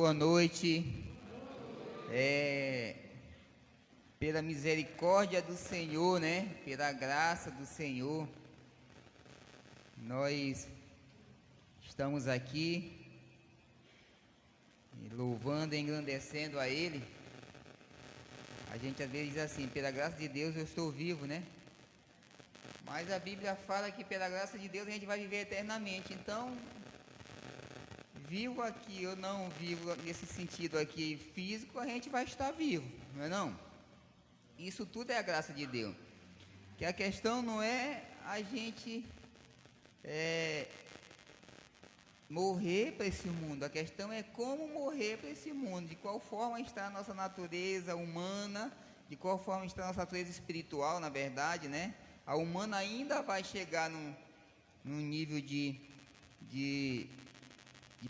Boa noite. Pela misericórdia do Senhor, né? Pela graça do Senhor, nós estamos aqui louvando e engrandecendo a Ele. A gente às vezes diz assim, pela graça de Deus eu estou vivo, né? Mas a Bíblia fala que pela graça de Deus a gente vai viver eternamente. Então, vivo aqui ou não vivo nesse sentido aqui físico, a gente vai estar vivo, não é não? Isso tudo é a graça de Deus. Que a questão não é a gente morrer para esse mundo, a questão é como morrer para esse mundo, de qual forma está a nossa natureza humana, de qual forma está a nossa natureza espiritual, na verdade, né? A humana ainda vai chegar num nível de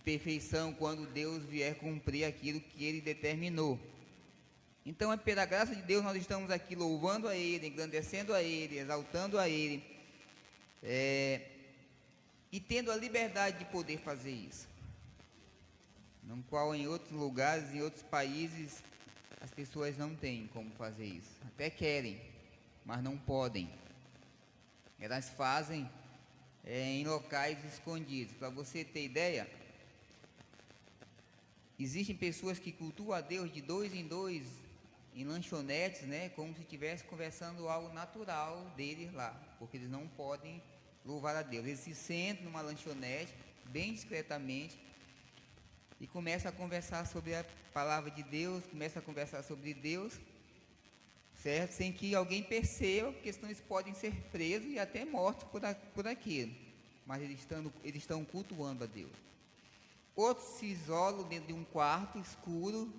perfeição quando Deus vier cumprir aquilo que Ele determinou. Então é pela graça de Deus nós estamos aqui louvando a Ele, engrandecendo a Ele, exaltando a Ele, e tendo a liberdade de poder fazer isso, no qual em outros lugares, em outros países, as pessoas não têm como fazer isso, até querem, mas não podem. Elas fazem em locais escondidos. Para você ter ideia, existem pessoas que cultuam a Deus de dois em dois, em lanchonetes, né, como se estivesse conversando algo natural deles lá, porque eles não podem louvar a Deus. Eles se sentam numa lanchonete, bem discretamente, e começam a conversar sobre a palavra de Deus, começam a conversar sobre Deus, certo? Sem que alguém perceba, porque senão eles podem ser presos e até mortos por aquilo. Mas eles estão cultuando a Deus. Outros se isolam dentro de um quarto escuro,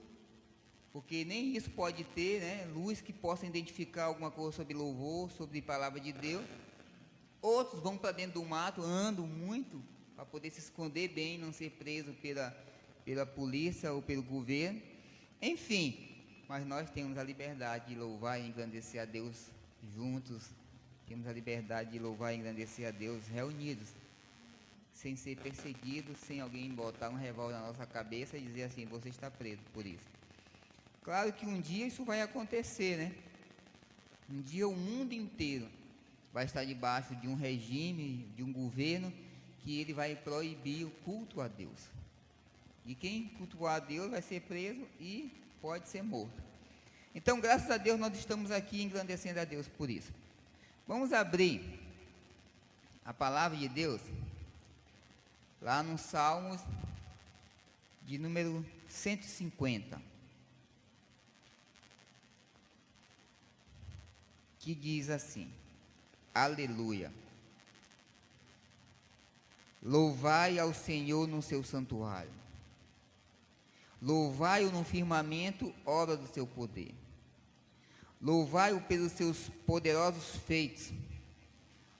porque nem isso pode ter, né, luz que possa identificar alguma coisa sobre louvor, sobre a palavra de Deus. Outros vão para dentro do mato, andam muito, para poder se esconder bem, não ser preso pela polícia ou pelo governo. Enfim, mas nós temos a liberdade de louvar e engrandecer a Deus juntos, temos a liberdade de louvar e engrandecer a Deus reunidos, sem ser perseguidos, sem alguém botar um revólver na nossa cabeça e dizer assim, você está preso por isso. Claro que um dia isso vai acontecer, né? Um dia o mundo inteiro vai estar debaixo de um regime, de um governo, que ele vai proibir o culto a Deus. E quem cultuar a Deus vai ser preso e pode ser morto. Então, graças a Deus, nós estamos aqui engrandecendo a Deus por isso. Vamos abrir a palavra de Deus lá no Salmos de número 150, que diz assim: Aleluia! Louvai ao Senhor no seu santuário, louvai-o no firmamento, obra do seu poder, louvai-o pelos seus poderosos feitos,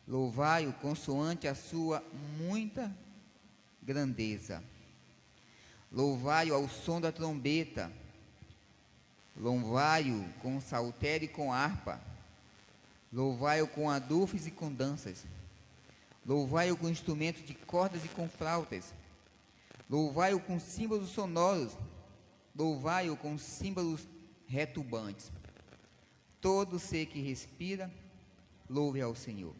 louvai-o consoante a sua muita grandeza, louvai-o ao som da trombeta, louvai-o com saltério e com harpa, louvai-o com adufes e com danças, louvai-o com instrumentos de cordas e com flautas, louvai-o com símbolos sonoros, louvai-o com símbolos retumbantes. Todo ser que respira, louve ao Senhor.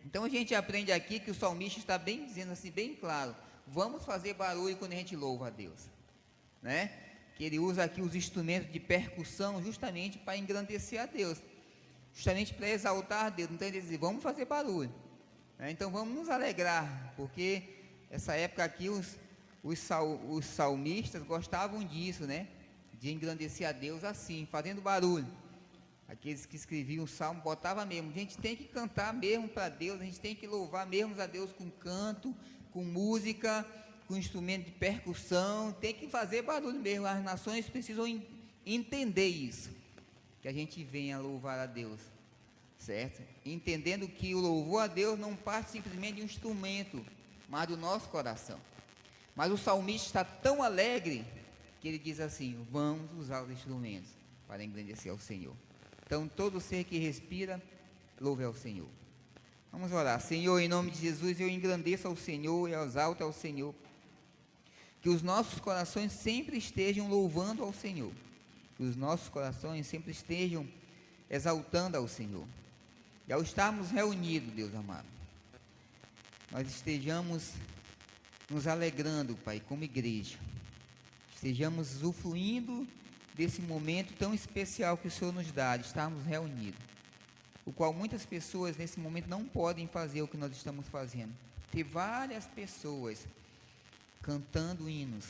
Então a gente aprende aqui que o salmista está bem dizendo assim, bem claro, vamos fazer barulho quando a gente louva a Deus, né? Que ele usa aqui os instrumentos de percussão justamente para engrandecer a Deus, justamente para exaltar a Deus. Então ele diz, vamos fazer barulho, né? Então vamos nos alegrar, porque essa época aqui os salmistas gostavam disso, né? De engrandecer a Deus assim, fazendo barulho. Aqueles que escreviam o salmo botavam mesmo, a gente tem que cantar mesmo para Deus, a gente tem que louvar mesmo a Deus com canto, com música, com instrumento de percussão, tem que fazer barulho mesmo. As nações precisam entender isso, que a gente venha louvar a Deus, certo? Entendendo que o louvor a Deus não parte simplesmente de um instrumento, mas do nosso coração. Mas o salmista está tão alegre que ele diz assim, vamos usar os instrumentos para engrandecer ao Senhor. Então todo ser que respira, louve ao Senhor. Vamos orar. Senhor, em nome de Jesus, eu engrandeço ao Senhor e exalto ao Senhor, que os nossos corações sempre estejam louvando ao Senhor, que os nossos corações sempre estejam exaltando ao Senhor. E ao estarmos reunidos, Deus amado, nós estejamos nos alegrando, Pai, como igreja, estejamos usufruindo desse momento tão especial que o Senhor nos dá, de estarmos reunidos, o qual muitas pessoas nesse momento não podem fazer o que nós estamos fazendo. Tem várias pessoas cantando hinos,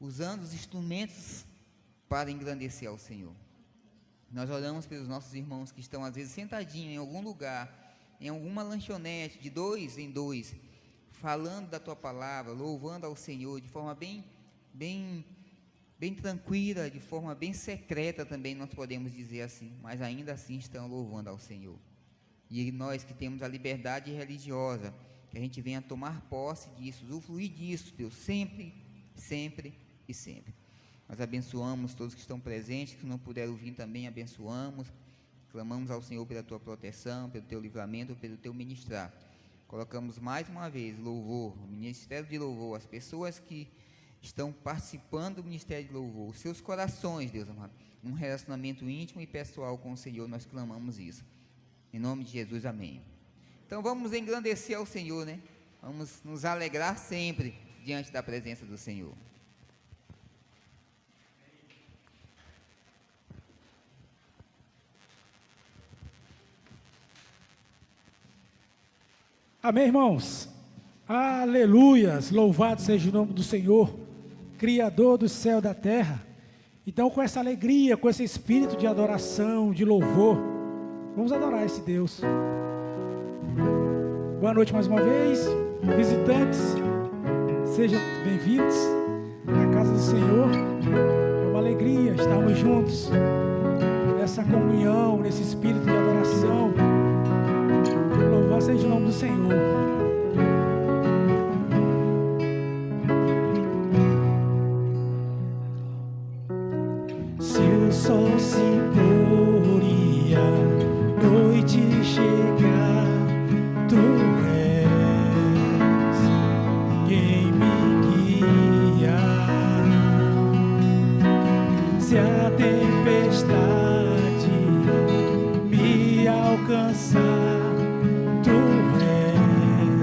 usando os instrumentos para engrandecer ao Senhor. Nós oramos pelos nossos irmãos que estão às vezes sentadinhos em algum lugar, em alguma lanchonete, de 2 em 2, falando da Tua palavra, louvando ao Senhor de forma bem tranquila, de forma bem secreta também, nós podemos dizer assim, mas ainda assim estão louvando ao Senhor. E nós que temos a liberdade religiosa, que a gente venha tomar posse disso, usufruir disso, Deus, sempre, sempre e sempre. Nós abençoamos todos que estão presentes, que não puderam vir também, abençoamos, clamamos ao Senhor pela Tua proteção, pelo Teu livramento, pelo Teu ministrar. Colocamos mais uma vez louvor, o ministério de louvor, as pessoas que estão participando do ministério de louvor, os seus corações, Deus amado, um relacionamento íntimo e pessoal com o Senhor, nós clamamos isso. Em nome de Jesus, amém. Então vamos engrandecer ao Senhor, né? Vamos nos alegrar sempre diante da presença do Senhor. Amém, irmãos? Aleluias! Louvado seja o nome do Senhor, Criador do céu e da terra. Então, com essa alegria, com esse espírito de adoração, de louvor, vamos adorar esse Deus. Boa noite mais uma vez, visitantes, sejam bem-vindos à casa do Senhor. É uma alegria estarmos juntos nessa comunhão, nesse espírito de adoração. Louvado seja o nome do Senhor. Se o sol se pôr e a noite chegar, Tu és quem me guia. Se a tempestade me alcançar, Tu és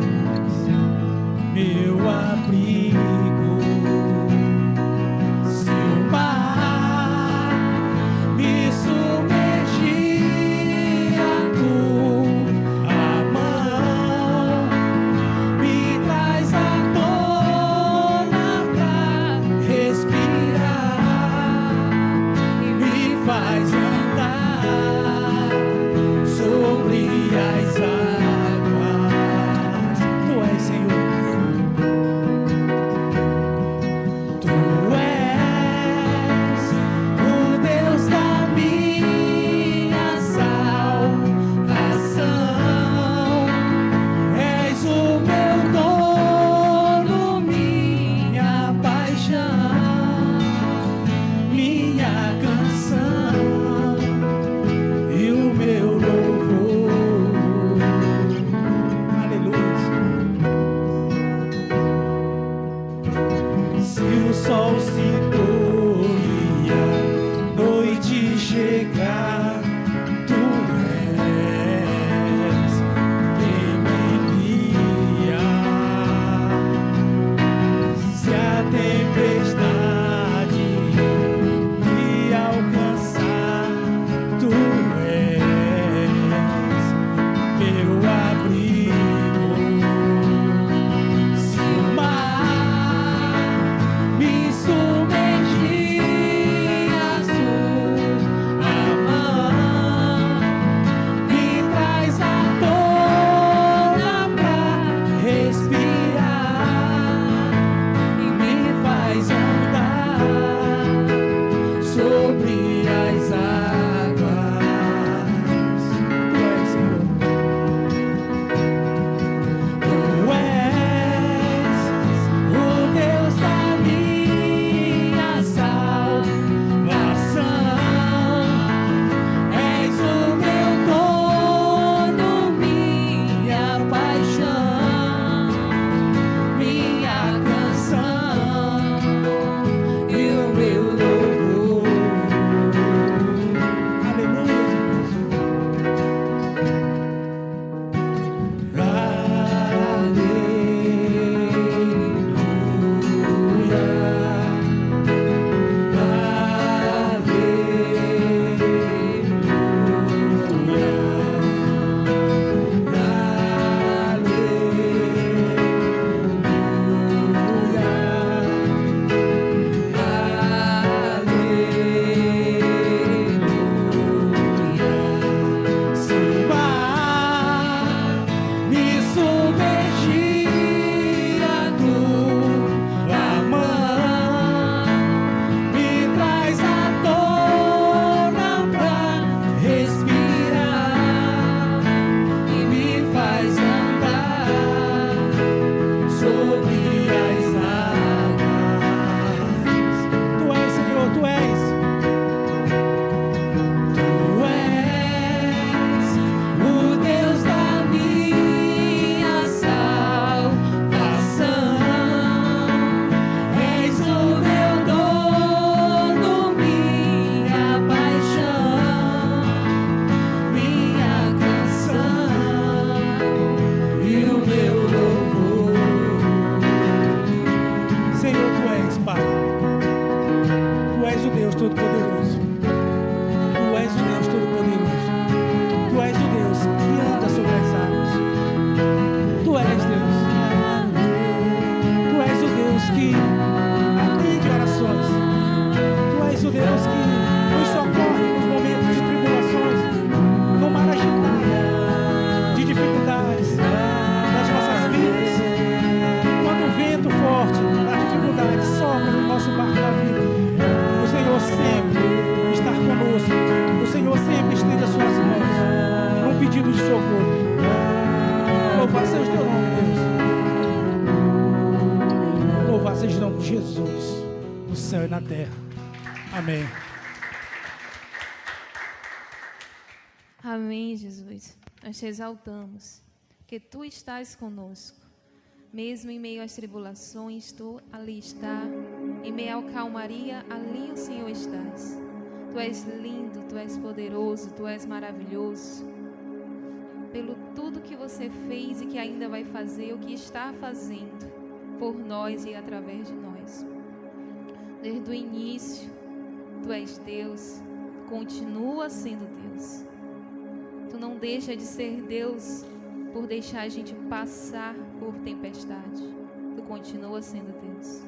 Jesus, no céu e na terra. Amém. Amém, Jesus. Nós te exaltamos, que tu estás conosco. Mesmo em meio às tribulações, tu ali está. Em meio à calmaria, ali o Senhor estás. Tu és lindo, tu és poderoso, tu és maravilhoso. Pelo tudo que você fez e que ainda vai fazer, o que está fazendo por nós e através de nós. Desde o início, tu és Deus, continua sendo Deus. Tu não deixa de ser Deus por deixar a gente passar por tempestade. Tu continua sendo Deus.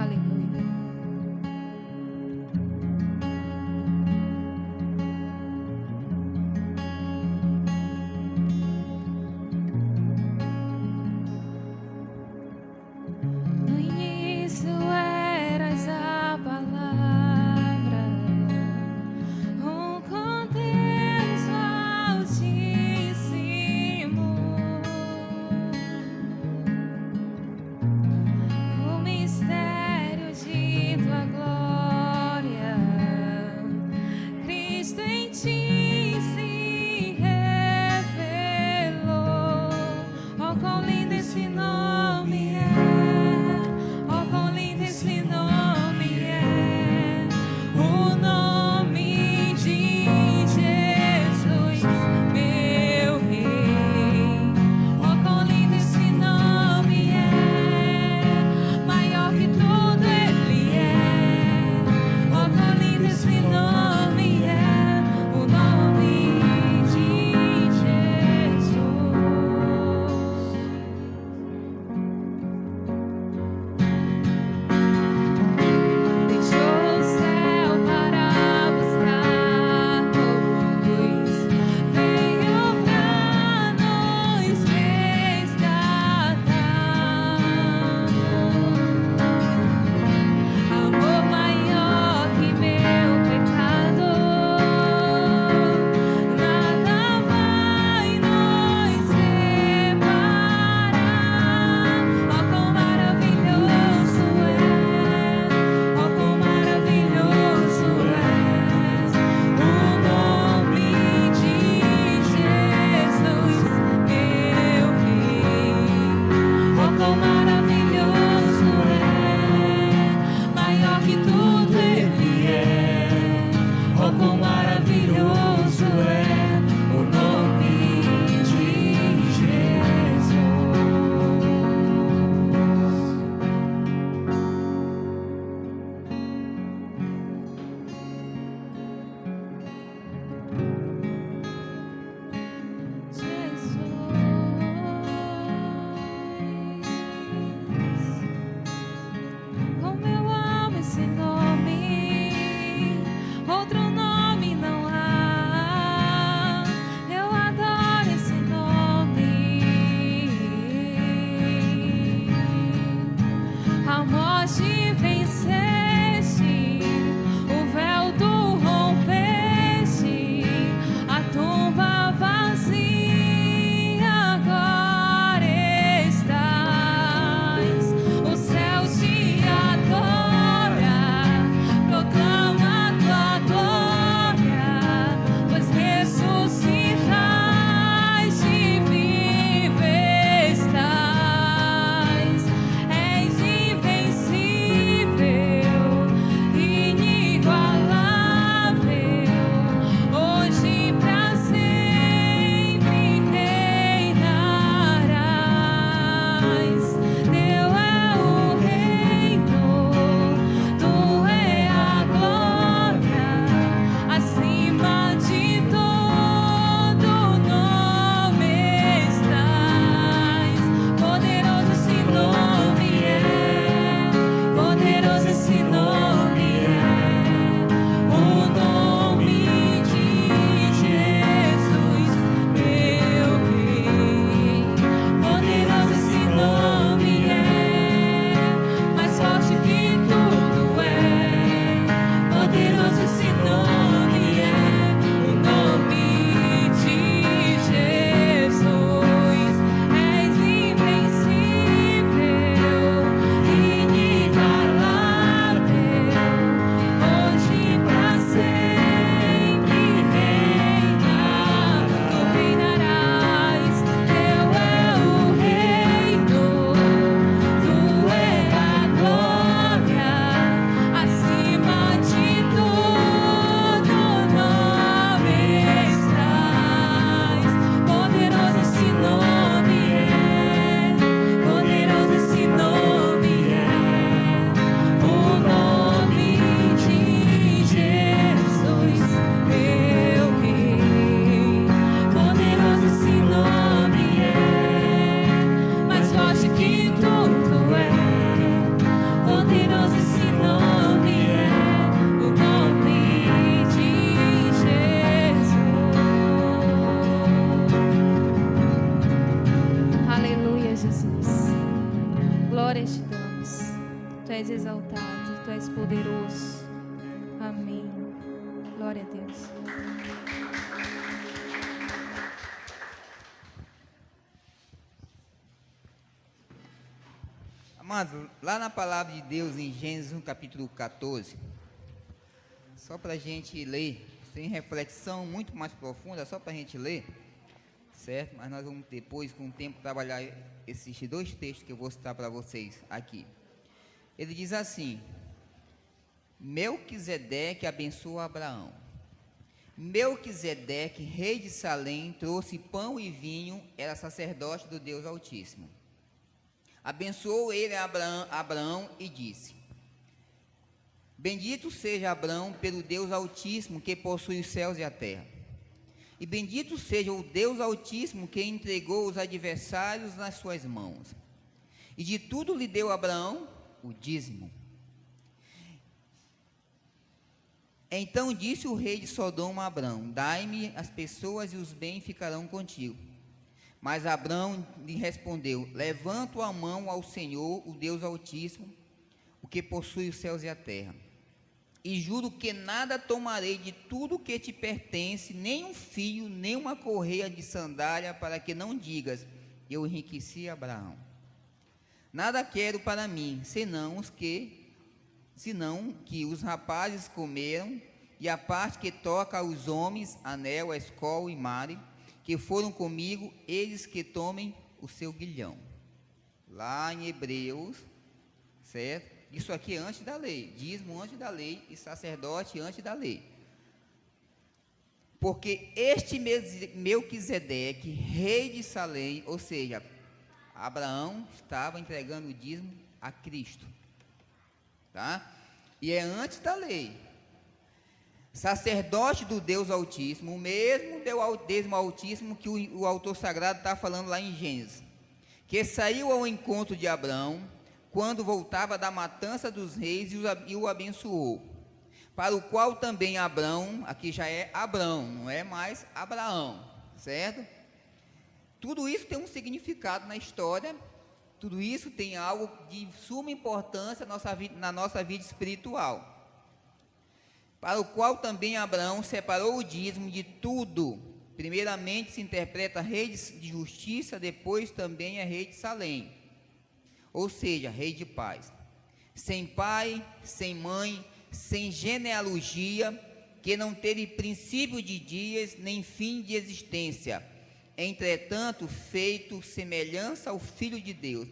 Aleluia. No início eras a palavra, com Deus Altíssimo. és exaltado, Tu és poderoso. Amém. Glória a Deus. Amados, lá na palavra de Deus, em Gênesis, no capítulo 14, só para a gente ler, sem reflexão muito mais profunda, só para a gente ler, certo? Mas nós vamos depois, com o tempo, trabalhar esses dois textos que eu vou citar para vocês aqui. Ele diz assim: Melquisedeque abençoa Abraão. Melquisedeque, rei de Salém, trouxe pão e vinho, era sacerdote do Deus Altíssimo. Abençoou ele a Abraão e disse: Bendito seja Abraão pelo Deus Altíssimo que possui os céus e a terra. E bendito seja o Deus Altíssimo que entregou os adversários nas suas mãos. E de tudo lhe deu Abraão o dízimo. Então disse o rei de Sodoma a Abraão: Dai-me as pessoas e os bens ficarão contigo. Mas Abraão lhe respondeu: Levanto a mão ao Senhor, o Deus Altíssimo, o que possui os céus e a terra, e juro que nada tomarei de tudo que te pertence, nem um fio, nem uma correia de sandália, para que não digas: eu enriqueci Abraão. Nada quero para mim, senão que os rapazes comeram, e a parte que toca aos homens, Anel, Escol e Mare, que foram comigo, eles que tomem o seu guilhão. Lá em Hebreus, certo? Isso aqui é antes da lei, dízimo antes da lei e sacerdote antes da lei. Porque este Melquisedeque, rei de Salém, ou seja, Abraão estava entregando o dízimo a Cristo, tá? E é antes da lei. Sacerdote do Deus Altíssimo, o mesmo Deus Altíssimo que o autor sagrado está falando lá em Gênesis, que saiu ao encontro de Abraão quando voltava da matança dos reis e o abençoou, para o qual também Abraão, aqui já é Abrão, não é mais Abraão, certo? Tudo isso tem um significado na história, tudo isso tem algo de suma importância na nossa vida espiritual, para o qual também Abraão separou o dízimo de tudo. Primeiramente se interpreta rei de justiça, depois também é rei de Salém, ou seja, rei de paz, sem pai, sem mãe, sem genealogia, que não teve princípio de dias, nem fim de existência, entretanto feito semelhança ao Filho de Deus,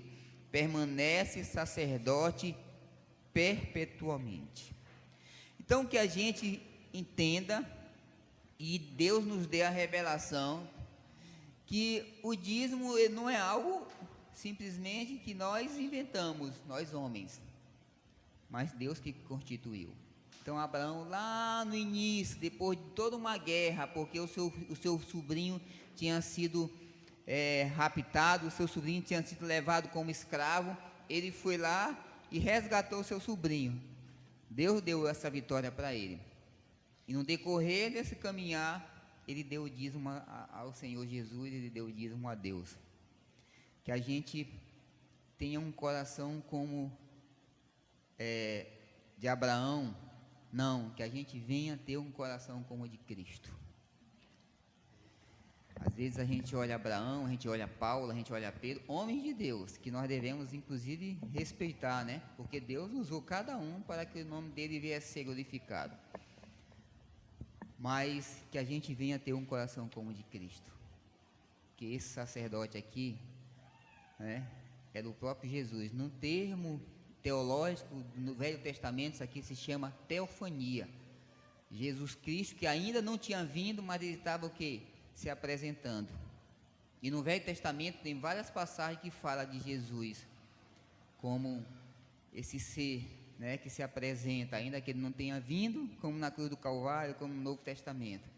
permanece sacerdote perpetuamente. Então, que a gente entenda, e Deus nos dê a revelação, que o dízimo não é algo simplesmente que nós inventamos, nós homens, mas Deus que constituiu. Então, Abraão, lá no início, depois de toda uma guerra, porque o seu sobrinho tinha sido raptado, o seu sobrinho tinha sido levado como escravo, ele foi lá e resgatou o seu sobrinho. Deus deu essa vitória para ele. E no decorrer desse caminhar, ele deu o dízimo ao Senhor Jesus, ele deu o dízimo a Deus. Que a gente tenha um coração como de Abraão, não, que a gente venha ter um coração como o de Cristo. Às vezes a gente olha Abraão, a gente olha Paulo, a gente olha Pedro, homens de Deus, que nós devemos inclusive respeitar, né? Porque Deus usou cada um para que o nome dele viesse a ser glorificado. Mas que a gente venha ter um coração como o de Cristo. Que esse sacerdote aqui, né, é do próprio Jesus. No termo teológico, no Velho Testamento, isso aqui se chama teofania. Jesus Cristo, que ainda não tinha vindo, mas ele estava o quê? Se apresentando. E no Velho Testamento tem várias passagens que falam de Jesus como esse ser, né, que se apresenta, ainda que ele não tenha vindo, como na cruz do Calvário, como no Novo Testamento.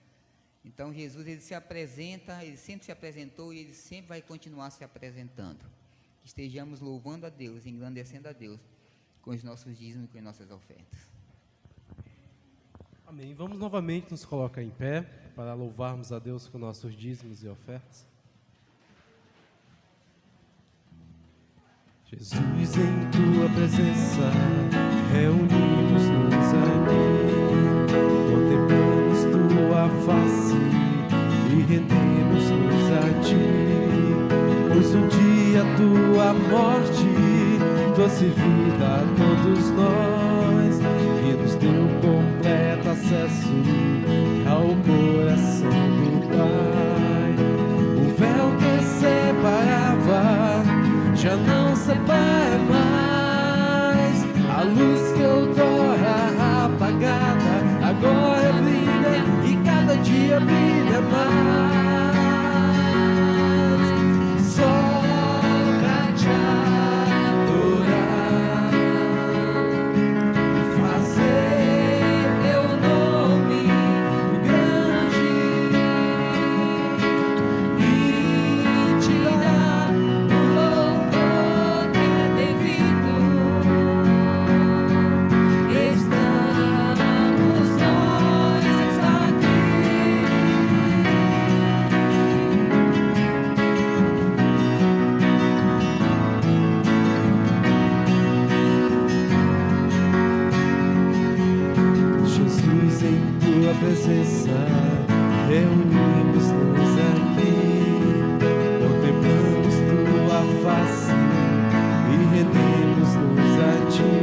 Então Jesus, ele se apresenta, ele sempre se apresentou e ele sempre vai continuar se apresentando. Que estejamos louvando a Deus, engrandecendo a Deus com os nossos dízimos e com as nossas ofertas. Amém. Vamos novamente nos colocar em pé para louvarmos a Deus com nossos dízimos e ofertas. Jesus, em tua presença, reunimos-nos aqui, contemplamos tua face e rendemos-nos a ti, pois um dia tua morte trouxe vida a todos nós e nos deu completo acesso ao coração do Pai. O véu que separava já não separa mais, a luz que outrora apagada agora brilha e cada dia brilha mais. Só pra te adorar e fazer teu nome grande e te dar o louvor que é devido. Estamos nós aqui. Jesus, em tua presença, reunimos-nos aqui, contemplamos tua face e rendemos-nos a ti,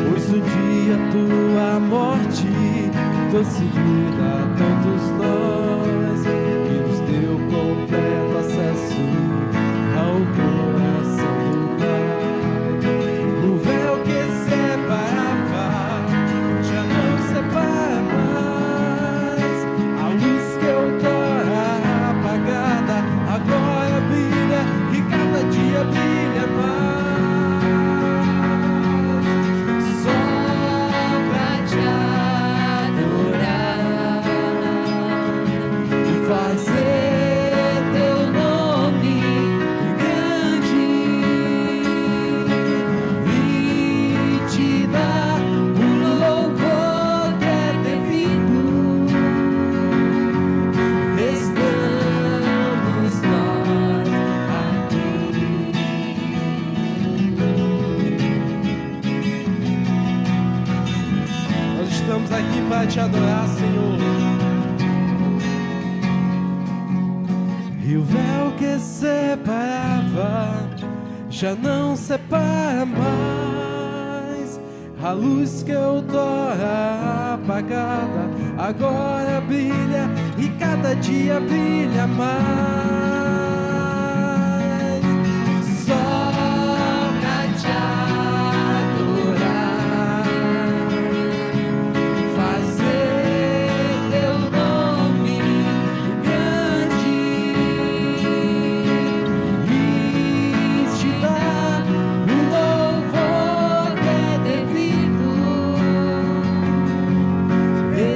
pois um dia tua morte trouxe vida a todos nós e nos deu completo acesso ao coração do Pai. O véu que separava já não separa mais, a luz que outrora apagada agora brilha e cada dia brilha mais. Só pra te adorar e fazer teu nome grande e te dar o louvor que é devido. Estamos nós aqui. Nós estamos aqui para te adorar, Senhor. E o véu que separava já não separa mais, a luz que outrora apagada agora brilha e cada dia brilha mais. Só pra te adorar, fazer teu nome grande e te dar o louvor que é devido.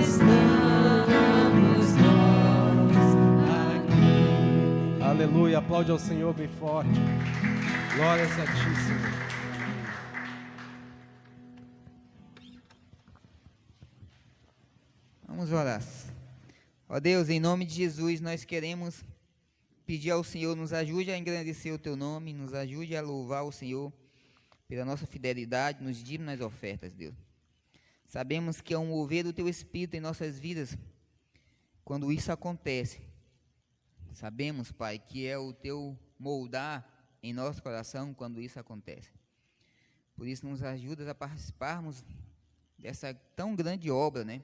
Estamos nós aqui. Aleluia, aplaude ao Senhor bem forte. Glórias a ti, Senhor. Vamos orar. Ó Deus, em nome de Jesus, nós queremos pedir ao Senhor, nos ajude a engrandecer o teu nome, nos ajude a louvar o Senhor pela nossa fidelidade nos dízimos e nas ofertas, Deus. Sabemos que é um mover do teu Espírito em nossas vidas quando isso acontece. Sabemos, Pai, que é o teu moldar em nosso coração quando isso acontece. Por isso, nos ajuda a participarmos dessa tão grande obra, né?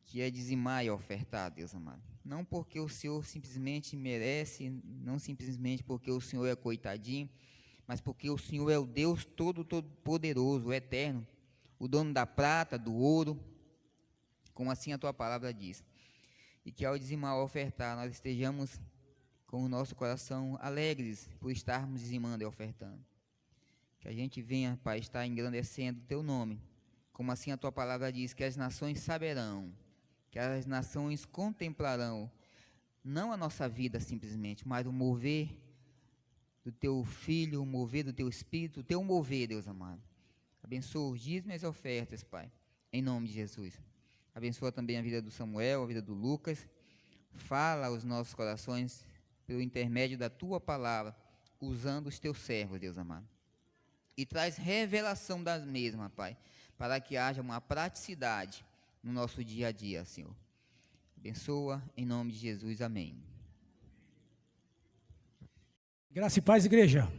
Que é dizimar e ofertar, Deus amado. Não porque o Senhor simplesmente merece, não simplesmente porque o Senhor é coitadinho, mas porque o Senhor é o Deus todo poderoso, o eterno, o dono da prata, do ouro, como assim a tua palavra diz. E que ao dizimar e ofertar, nós estejamos com o nosso coração alegres por estarmos dizimando e ofertando. Que a gente venha, Pai, estar engrandecendo o teu nome, como assim a tua palavra diz, que as nações saberão, que as nações contemplarão, não a nossa vida simplesmente, mas o mover do teu Filho, o mover do teu Espírito, o teu mover, Deus amado. Abençoa os dízimos e as ofertas, Pai, em nome de Jesus. Abençoa também a vida do Samuel, a vida do Lucas. Fala aos nossos corações pelo intermédio da tua palavra, usando os teus servos, Deus amado. E traz revelação das mesmas, Pai, para que haja uma praticidade no nosso dia a dia, Senhor. Abençoa, em nome de Jesus, amém. Graça e paz, igreja.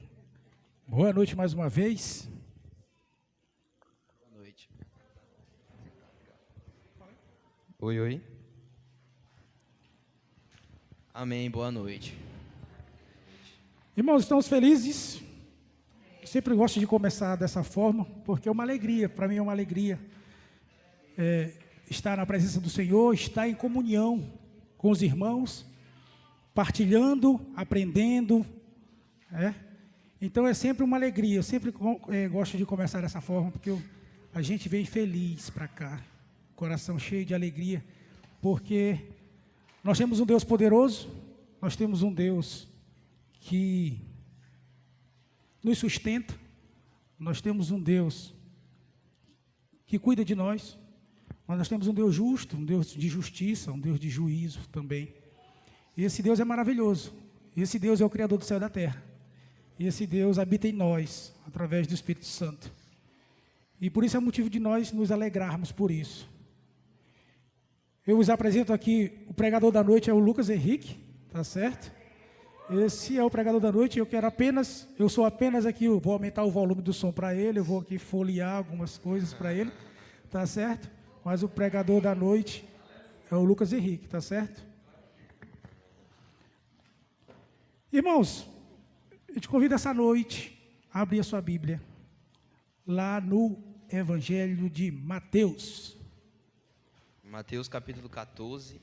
Boa noite mais uma vez. Boa noite. Oi, oi. Amém, boa noite. Irmãos, estamos felizes. Eu sempre gosto de começar dessa forma, porque é uma alegria, para mim é uma alegria estar na presença do Senhor, estar em comunhão com os irmãos, partilhando, aprendendo. Então é sempre uma alegria, eu sempre gosto de começar dessa forma, porque a gente vem feliz para cá, coração cheio de alegria, porque nós temos um Deus poderoso, nós temos um Deus que nos sustenta, nós temos um Deus que cuida de nós, mas nós temos um Deus justo, um Deus de justiça, um Deus de juízo também. E esse Deus é maravilhoso, esse Deus é o Criador do céu e da terra, e esse Deus habita em nós, através do Espírito Santo. E por isso é motivo de nós nos alegrarmos por isso. Eu vos apresento aqui, o pregador da noite é o Lucas Henrique, tá certo? Esse é o pregador da noite, eu sou apenas aqui, eu vou aumentar o volume do som para ele, eu vou aqui folhear algumas coisas para ele, tá certo? Mas o pregador da noite é o Lucas Henrique, tá certo? Irmãos, eu te convido essa noite a abrir a sua Bíblia, lá no Evangelho de Mateus. Mateus capítulo 14,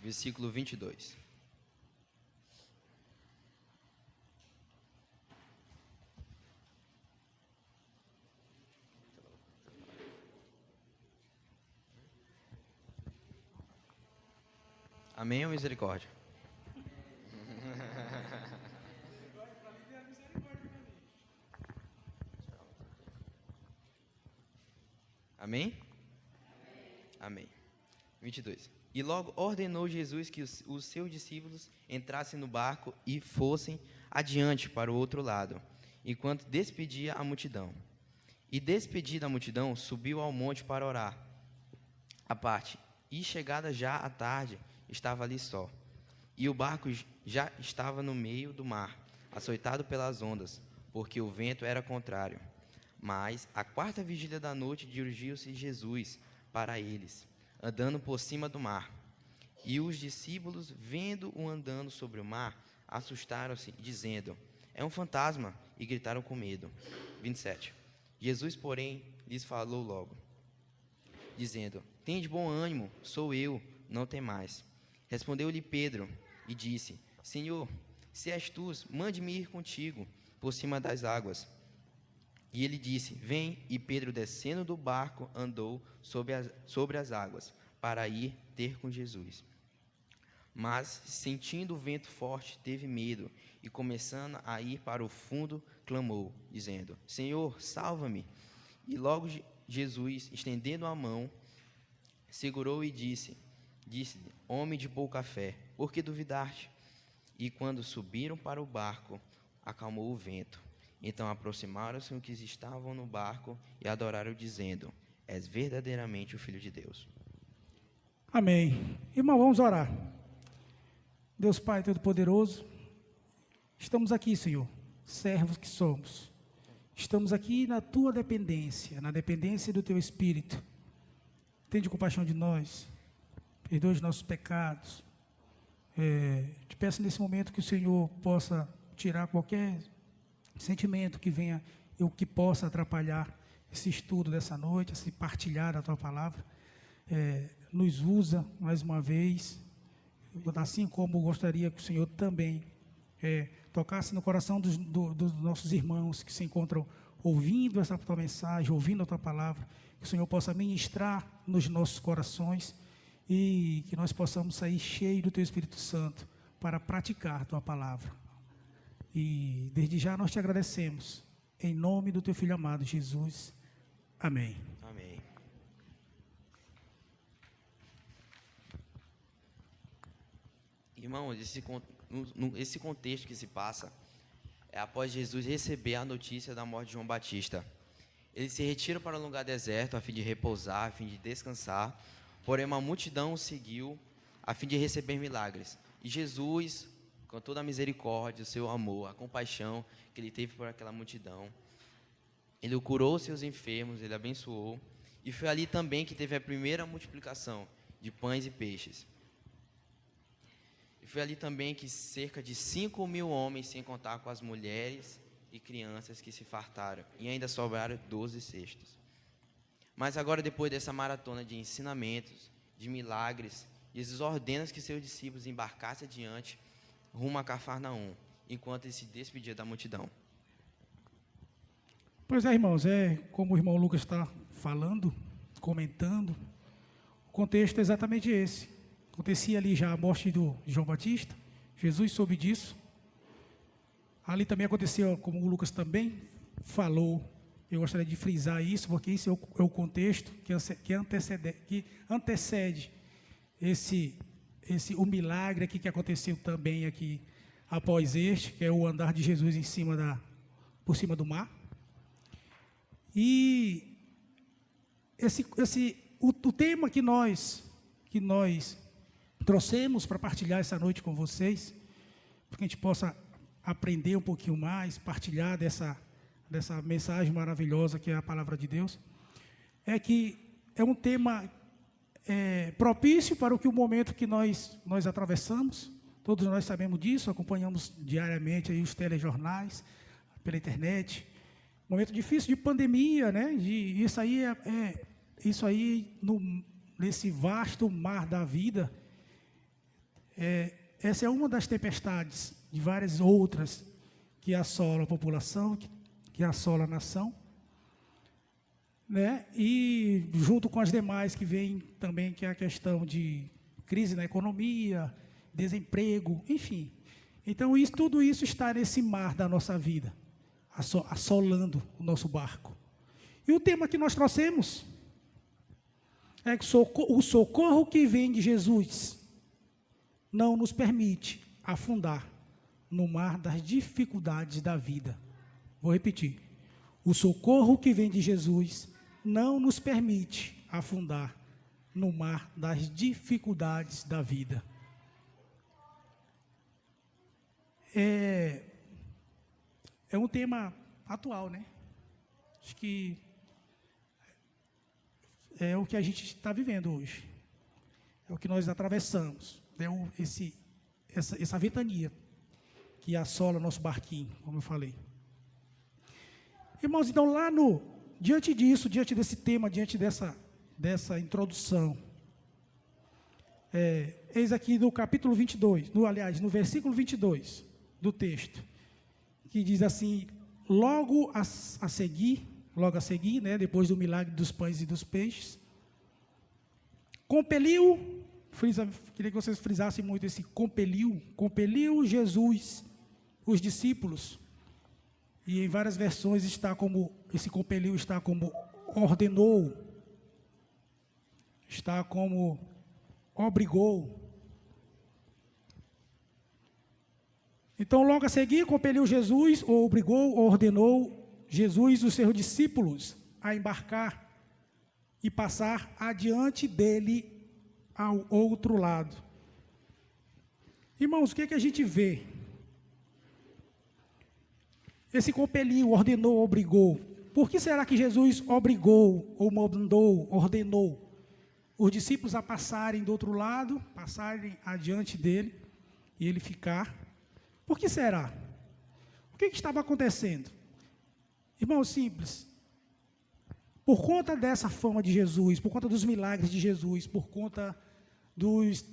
versículo 22. Amém ou misericórdia? Amém? Amém. 22. E logo ordenou Jesus que os seus discípulos entrassem no barco e fossem adiante para o outro lado, enquanto despedia a multidão. E despedida a multidão, subiu ao monte para orar à parte. E chegada já a tarde, estava ali só. E o barco já estava no meio do mar, açoitado pelas ondas, porque o vento era contrário. Mas, à quarta vigília da noite, dirigiu-se Jesus para eles, andando por cima do mar. E os discípulos, vendo-o andando sobre o mar, assustaram-se, dizendo: é um fantasma, e gritaram com medo. 27. Jesus, porém, lhes falou logo, dizendo: tende bom ânimo, sou eu, não temais. Respondeu-lhe Pedro e disse: Senhor, se és tu, mande-me ir contigo por cima das águas. E ele disse: vem. E Pedro, descendo do barco, andou sobre as águas, para ir ter com Jesus. Mas, sentindo o vento forte, teve medo, e começando a ir para o fundo, clamou, dizendo: Senhor, salva-me. E logo Jesus, estendendo a mão, segurou e disse-lhe: homem de pouca fé, por que duvidaste? E quando subiram para o barco, acalmou o vento. Então aproximaram-se os que estavam no barco e adoraram, dizendo: és verdadeiramente o Filho de Deus. Amém. Irmão, vamos orar. Deus Pai Todo-Poderoso, estamos aqui, Senhor, servos que somos. Estamos aqui na Tua dependência, na dependência do Teu Espírito. Tende compaixão de nós, perdoa os nossos pecados. Te peço nesse momento que o Senhor possa tirar qualquer sentimento que venha, ou que possa atrapalhar esse estudo dessa noite, esse partilhar da Tua Palavra. Nos usa mais uma vez, assim como gostaria que o Senhor também tocasse no coração dos nossos irmãos que se encontram ouvindo essa Tua mensagem, ouvindo a Tua Palavra, que o Senhor possa ministrar nos nossos corações e que nós possamos sair cheios do Teu Espírito Santo para praticar a Tua Palavra. E desde já nós Te agradecemos, em nome do Teu Filho amado, Jesus. Amém. Amém. Irmãos, esse contexto que se passa, após Jesus receber a notícia da morte de João Batista. Eles se retiram para um lugar deserto a fim de repousar, a fim de descansar, porém uma multidão o seguiu a fim de receber milagres. E Jesus, com toda a misericórdia, o seu amor, a compaixão que ele teve por aquela multidão, ele curou seus enfermos, ele abençoou, e foi ali também que teve a primeira multiplicação de pães e peixes. E foi ali também que cerca de 5.000 homens, sem contar com as mulheres e crianças que se fartaram, e ainda sobraram 12 cestos. Mas agora, depois dessa maratona de ensinamentos, de milagres, Jesus ordena que seus discípulos embarcassem adiante, rumo a Cafarnaum, enquanto ele se despedia da multidão. Pois é, irmãos, como o irmão Lucas está falando, comentando, o contexto é exatamente esse. Acontecia ali já a morte do João Batista, Jesus soube disso. Ali também aconteceu, como o Lucas também falou, eu gostaria de frisar isso, porque isso é o contexto que antecede o milagre aqui que aconteceu também aqui após este, que é o andar de Jesus por cima do mar. E o tema que nós trouxemos para partilhar essa noite com vocês, para que a gente possa aprender um pouquinho mais, partilhar dessa mensagem maravilhosa que é a palavra de Deus, é que é um tema propício para o momento que nós atravessamos. Todos nós sabemos disso, acompanhamos diariamente aí os telejornais, pela internet. Momento difícil de pandemia, né? Isso aí nesse vasto mar da vida, essa é uma das tempestades de várias outras que assolam a população, que assolam a nação, né? E junto com as demais que vem também, que é a questão de crise na economia, desemprego, enfim. Então, tudo isso está nesse mar da nossa vida, assolando o nosso barco. E o tema que nós trouxemos é que o socorro que vem de Jesus não nos permite afundar no mar das dificuldades da vida. Vou repetir. O socorro que vem de Jesus não nos permite afundar no mar das dificuldades da vida. É um tema atual, né? Acho que é o que a gente está vivendo hoje. É o que nós atravessamos. Essa ventania que assola o nosso barquinho, como eu falei. Irmãos, então diante desse tema, diante dessa introdução, eis aqui no capítulo 22, no versículo 22 do texto, que diz assim: logo a seguir, né, depois do milagre dos pães e dos peixes, queria que vocês frisassem muito esse compeliu Jesus, os discípulos, e em várias versões esse compeliu está como ordenou, está como obrigou. Então, logo a seguir, compeliu Jesus, ou obrigou, ou ordenou Jesus, os seus discípulos, a embarcar e passar adiante dele ao outro lado. Irmãos, o que a gente vê? Esse compeliu, ordenou, obrigou. Por que será que Jesus obrigou, ou mandou, ordenou os discípulos a passarem do outro lado, passarem adiante dele, e ele ficar? Por que será? O que estava acontecendo? Irmão, simples. Por conta dessa fama de Jesus, por conta dos milagres de Jesus, por conta dos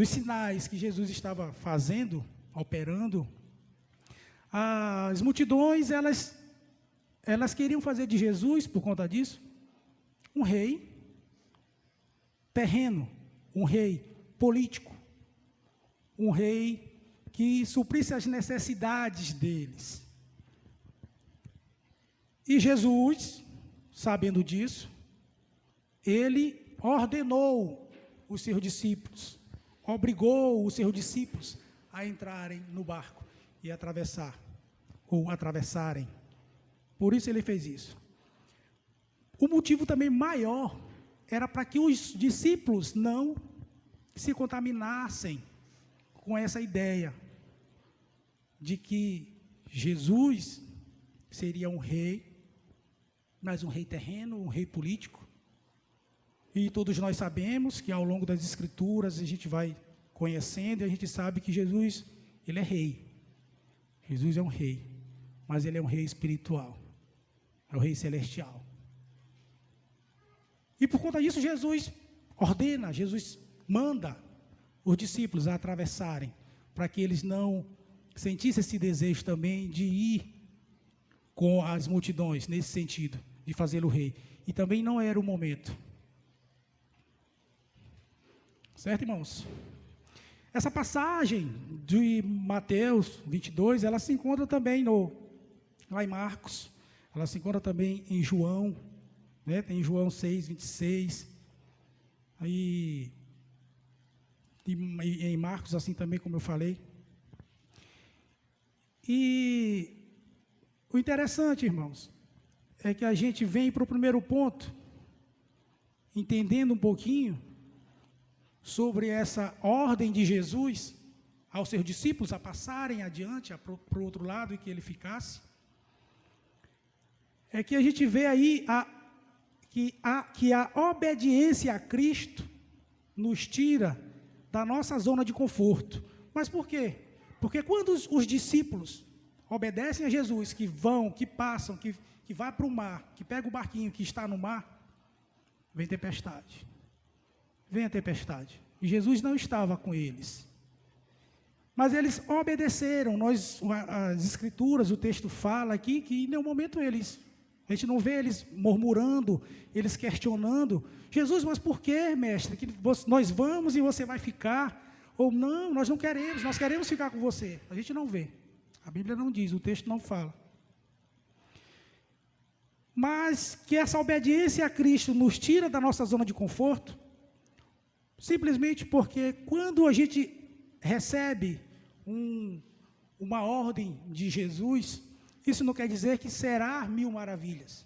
sinais que Jesus estava fazendo, operando, as multidões, elas queriam fazer de Jesus, por conta disso, um rei terreno, um rei político, um rei que suprisse as necessidades deles. E Jesus, sabendo disso, ele ordenou os seus discípulos, obrigou os seus discípulos a entrarem no barco. e atravessar, ou atravessarem. Por isso ele fez isso. O motivo também maior era para que os discípulos não se contaminassem com essa ideia de que Jesus seria um rei, mas um rei terreno, um rei político. E todos nós sabemos que ao longo das Escrituras a gente vai conhecendo e a gente sabe que Jesus, ele é rei. Jesus é um rei, mas ele é um rei espiritual, é o rei celestial. E por conta disso Jesus ordena, Jesus manda os discípulos a atravessarem, para que eles não sentissem esse desejo também de ir com as multidões, nesse sentido, de fazê-lo rei. E também não era o momento. Certo, irmãos? Essa passagem de Mateus 22, ela se encontra também lá em Marcos, ela se encontra também em João, né? Tem João 6, 26, aí, e em Marcos assim também, como eu falei. E o interessante, irmãos, é que a gente vem para o primeiro ponto, entendendo um pouquinho sobre essa ordem de Jesus aos seus discípulos a passarem adiante para o outro lado e que ele ficasse, é que a gente vê aí que a obediência a Cristo nos tira da nossa zona de conforto. Mas por quê? Porque quando os discípulos obedecem a Jesus, que vão, que passam, que vai para o mar, que pega o barquinho que está no mar, vem tempestade. Vem a tempestade. E Jesus não estava com eles. Mas eles obedeceram. As Escrituras, o texto fala aqui que em nenhum momento a gente não vê eles murmurando, eles questionando. Jesus, mas por que, mestre? Que nós vamos e você vai ficar? Ou não, nós não queremos, nós queremos ficar com você. A gente não vê. A Bíblia não diz, o texto não fala. Mas que essa obediência a Cristo nos tira da nossa zona de conforto, simplesmente porque quando a gente recebe uma ordem de Jesus, isso não quer dizer que será 1000 maravilhas,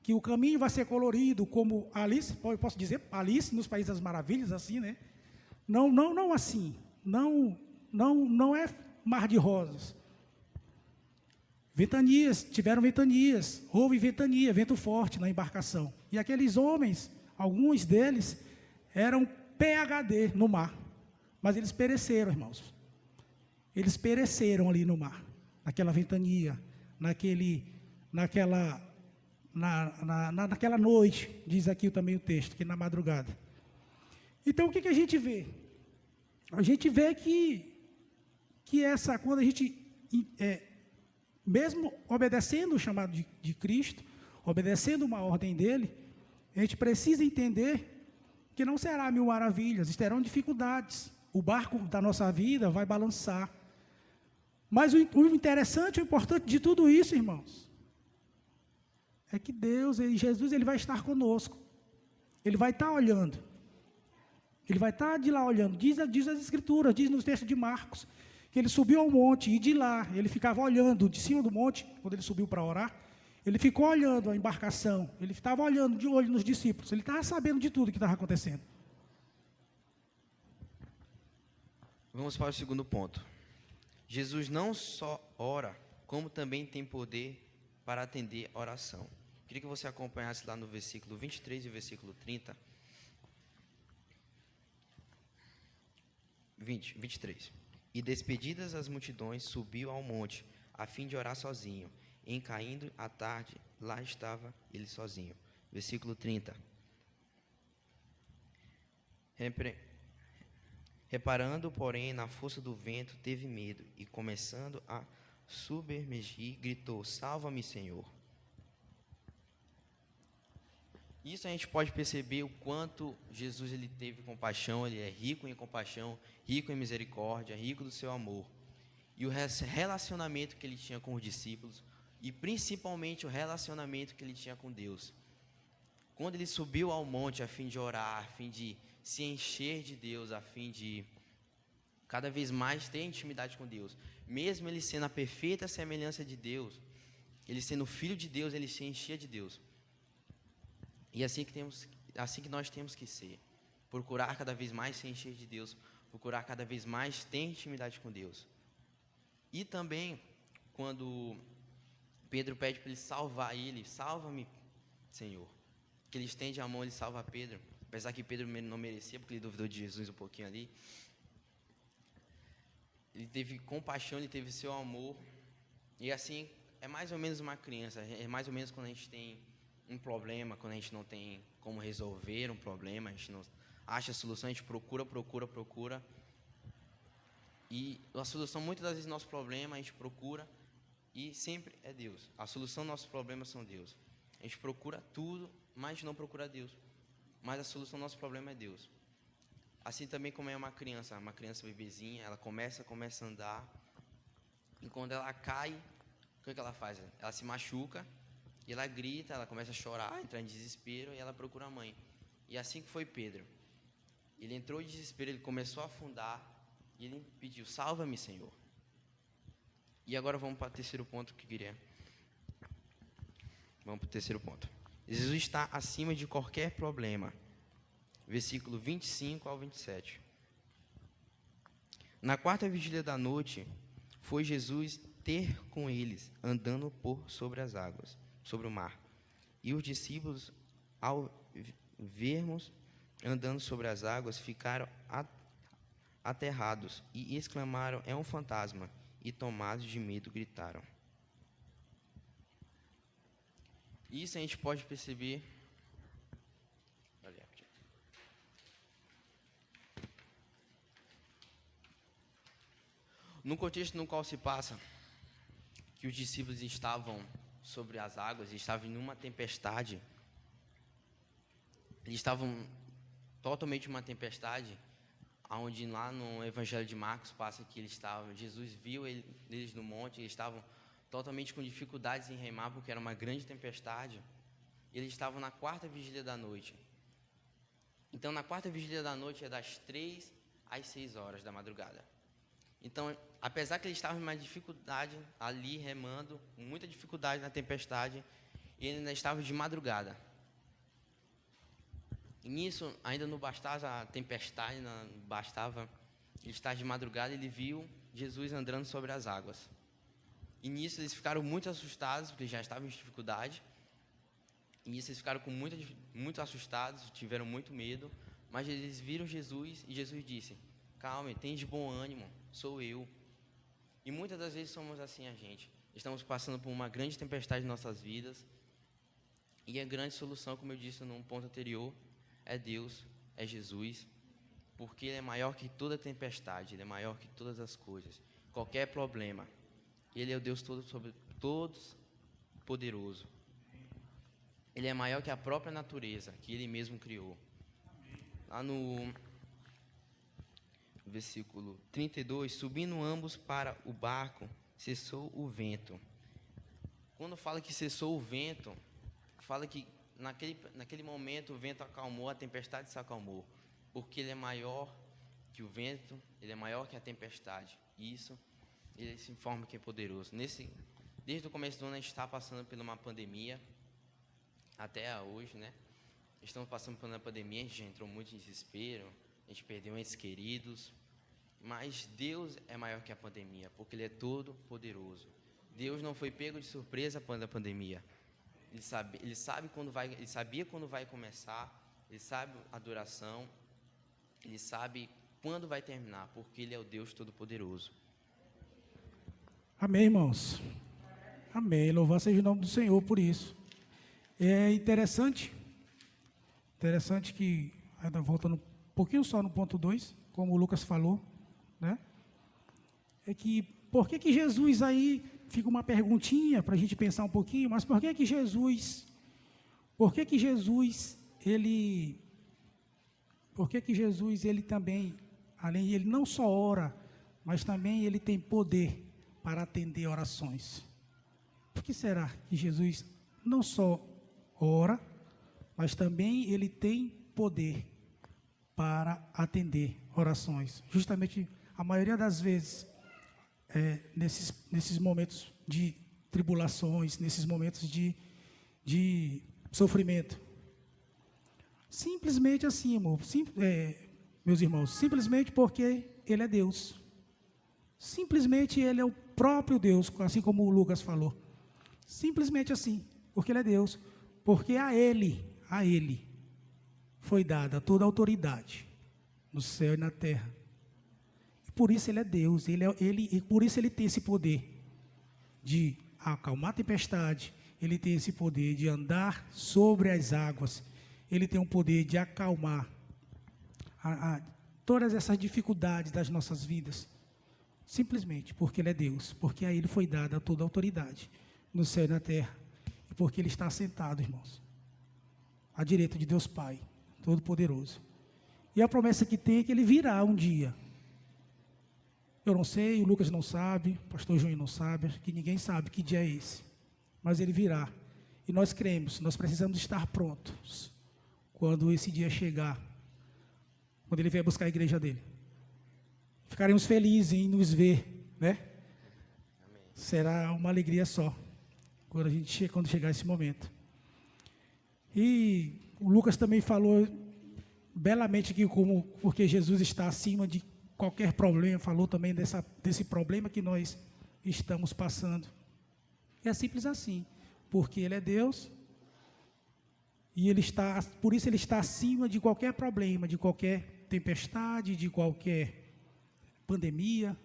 que o caminho vai ser colorido como Alice, eu posso dizer Alice nos Países das Maravilhas, assim, né? Não assim, não é mar de rosas. Tiveram ventanias, houve ventania, vento forte na embarcação. E aqueles homens, alguns deles, eram PhD no mar. Mas eles pereceram, irmãos. Eles pereceram ali no mar, naquela ventania, naquela noite, diz aqui também o texto, que na madrugada. Então, o que a gente vê? A gente vê que quando a gente... mesmo obedecendo o chamado de Cristo, obedecendo uma ordem dele, a gente precisa entender que não será 1000 maravilhas, terão dificuldades. O barco da nossa vida vai balançar. Mas o interessante, o importante de tudo isso, irmãos, é que Jesus, ele vai estar conosco. Ele vai estar olhando. Ele vai estar de lá olhando. Diz as Escrituras, diz no texto de Marcos, que ele subiu ao monte e de lá, ele ficava olhando de cima do monte, quando ele subiu para orar, ele ficou olhando a embarcação, ele estava olhando de olho nos discípulos, ele estava sabendo de tudo que estava acontecendo. Vamos para o segundo ponto. Jesus não só ora, como também tem poder para atender a oração. Queria que você acompanhasse lá no versículo 23 e versículo 30. 23. E despedidas as multidões, subiu ao monte, a fim de orar sozinho. Em caindo a tarde, lá estava ele sozinho. Versículo 30. Reparando, porém, na força do vento, teve medo, e começando a submergir, gritou: salva-me, Senhor. Isso a gente pode perceber o quanto Jesus ele teve compaixão, ele é rico em compaixão, rico em misericórdia, rico do seu amor. E o relacionamento que ele tinha com os discípulos, e principalmente o relacionamento que ele tinha com Deus. Quando ele subiu ao monte a fim de orar, a fim de se encher de Deus, a fim de cada vez mais ter intimidade com Deus. Mesmo ele sendo a perfeita semelhança de Deus, ele sendo filho de Deus, ele se enchia de Deus. E assim que nós temos que ser. Procurar cada vez mais se encher de Deus, procurar cada vez mais ter intimidade com Deus. E também, quando Pedro pede para ele salvar ele, salva-me, Senhor. Que ele estende a mão, ele salva Pedro. Apesar que Pedro não merecia, porque ele duvidou de Jesus um pouquinho ali. Ele teve compaixão, ele teve seu amor. E assim, é mais ou menos uma criança. É mais ou menos quando a gente tem um problema, quando a gente não tem como resolver um problema, a gente não acha a solução, a gente procura. E a solução, muitas das vezes, do nosso problema, a gente procura e sempre é Deus. A solução dos nossos problemas são Deus. A gente procura tudo, mas não procura Deus. Mas a solução do nosso problema é Deus. Assim também como é uma criança bebezinha, ela começa a andar, e quando ela cai, o que ela faz? Ela se machuca, e ela grita, ela começa a chorar, entra em desespero, e ela procura a mãe. E assim que foi Pedro. Ele entrou em desespero, ele começou a afundar, e ele pediu, salva-me, Senhor. E agora vamos para o terceiro ponto que eu queria. Vamos para o terceiro ponto. Jesus está acima de qualquer problema. Versículo 25 ao 27. Na quarta vigília da noite, foi Jesus ter com eles, andando sobre as águas, sobre o mar. E os discípulos, ao vermos andando sobre as águas, ficaram aterrados e exclamaram, é um fantasma. E tomados de medo, gritaram. Isso a gente pode perceber. No contexto no qual se passa, que os discípulos estavam sobre as águas, estavam em uma tempestade, eles estavam totalmente em uma tempestade, onde lá no Evangelho de Marcos passa que Jesus viu eles no monte, eles estavam totalmente com dificuldades em remar, porque era uma grande tempestade, e eles estavam na quarta vigília da noite. Então, na quarta vigília da noite é das 3 às 6 horas da madrugada. Então, apesar que eles estavam em uma dificuldade ali, remando, muita dificuldade na tempestade, ele ainda estava de madrugada. E nisso, ainda não bastava a tempestade, não bastava ele estar de madrugada, ele viu Jesus andando sobre as águas. E nisso eles ficaram muito assustados, porque já estavam em dificuldade. E nisso eles ficaram muito assustados, tiveram muito medo. Mas eles viram Jesus e Jesus disse, calma, tem de bom ânimo, sou eu. E muitas das vezes somos assim a gente. Estamos passando por uma grande tempestade em nossas vidas. E a grande solução, como eu disse num ponto anterior, é Deus, é Jesus. Porque Ele é maior que toda tempestade, Ele é maior que todas as coisas. Qualquer problema. Ele é o Deus todos poderoso. Ele é maior que a própria natureza, que Ele mesmo criou. Lá no versículo 32, subindo ambos para o barco, cessou o vento. Quando fala que cessou o vento, fala que naquele momento o vento acalmou, a tempestade se acalmou. Porque Ele é maior que o vento, Ele é maior que a tempestade. Isso, Ele se informa que é poderoso. Desde o começo do ano a gente está passando por uma pandemia, até hoje, né? Estamos passando por uma pandemia, a gente já entrou muito em desespero, a gente perdeu entes queridos, mas Deus é maior que a pandemia, porque Ele é todo poderoso. Deus não foi pego de surpresa quando a pandemia. Ele sabia quando vai começar, Ele sabe a duração, Ele sabe quando vai terminar, porque Ele é o Deus todo-poderoso. Amém, irmãos. Amém. Louvado seja o nome do Senhor por isso. É interessante que, ainda voltando um pouquinho só no ponto 2, como o Lucas falou, né? É que, por que Jesus aí, fica uma perguntinha para a gente pensar um pouquinho, mas por que Jesus, ele também, além de ele não só ora, mas também ele tem poder para atender orações? Por que será que Jesus não só ora, mas também ele tem poder para atender orações? Justamente a maioria das vezes, nesses momentos de tribulações, nesses momentos de sofrimento. Simplesmente assim, amor, meus irmãos, simplesmente porque Ele é Deus. Simplesmente Ele é o próprio Deus, assim como o Lucas falou. Simplesmente assim, porque Ele é Deus. Porque a Ele foi dada toda a autoridade no céu e na terra. E por isso Ele é Deus, e por isso Ele tem esse poder de acalmar a tempestade, Ele tem esse poder de andar sobre as águas, Ele tem o poder de acalmar todas essas dificuldades das nossas vidas, simplesmente porque Ele é Deus, porque a Ele foi dada toda a autoridade no céu e na terra, e porque Ele está assentado, irmãos, à direita de Deus Pai, Todo-Poderoso. E a promessa que tem é que Ele virá um dia. Eu não sei, o Lucas não sabe, o pastor Júnior não sabe, que ninguém sabe que dia é esse, mas Ele virá. E nós cremos, nós precisamos estar prontos quando esse dia chegar, quando Ele vier buscar a igreja dele. Ficaremos felizes em nos ver, né? Amém. Será uma alegria só, quando chegar esse momento. E o Lucas também falou belamente aqui, porque Jesus está acima de qualquer problema, falou também desse problema que nós estamos passando. É simples assim, porque Ele é Deus, e por isso Ele está acima de qualquer problema, de qualquer tempestade, de qualquer pandemia,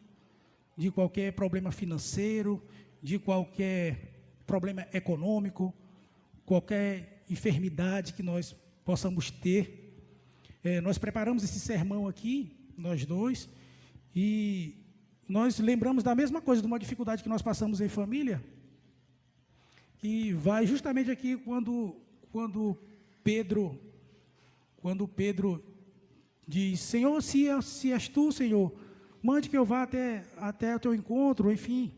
de qualquer problema financeiro, de qualquer problema econômico, qualquer enfermidade que nós possamos ter. Nós preparamos esse sermão aqui, nós dois, e nós lembramos da mesma coisa, de uma dificuldade que nós passamos em família, que vai justamente aqui quando Pedro diz: Senhor, se és tu, Senhor, mande que eu vá até o teu encontro, enfim,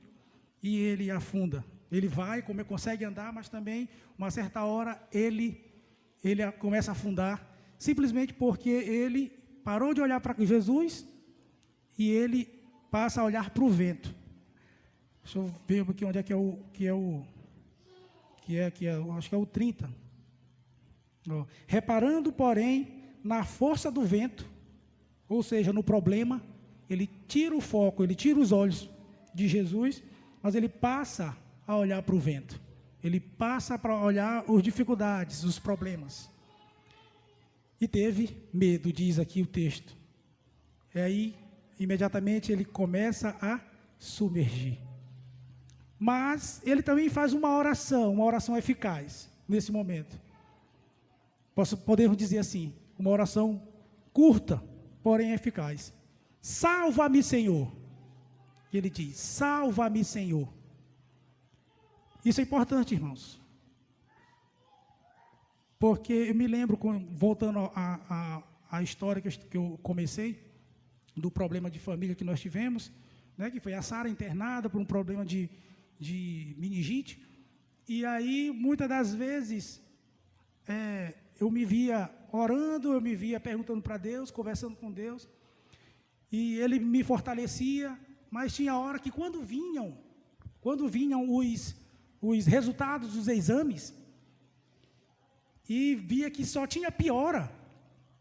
e ele afunda. Ele vai, como consegue andar, mas também, uma certa hora, ele começa a afundar, simplesmente porque ele parou de olhar para Jesus e ele passa a olhar para o vento. Deixa eu ver aqui onde é que acho que é o 30. Reparando, porém, na força do vento, ou seja, no problema, ele tira o foco, ele tira os olhos de Jesus, mas ele passa a olhar para o vento. Ele passa para olhar as dificuldades, os problemas. E teve medo, diz aqui o texto. E aí, imediatamente, ele começa a submergir. Mas ele também faz uma oração eficaz, nesse momento. Podemos dizer assim, uma oração curta, porém eficaz. Salva-me, Senhor. Ele diz: salva-me, Senhor. Isso é importante, irmãos. Porque eu me lembro, voltando à história que eu comecei, do problema de família que nós tivemos, né, que foi a Sara internada por um problema de meningite. E aí, muitas das vezes, eu me via orando, eu me via perguntando para Deus, conversando com Deus, e Ele me fortalecia, mas tinha hora que quando vinham os resultados dos exames, e via que só tinha piora,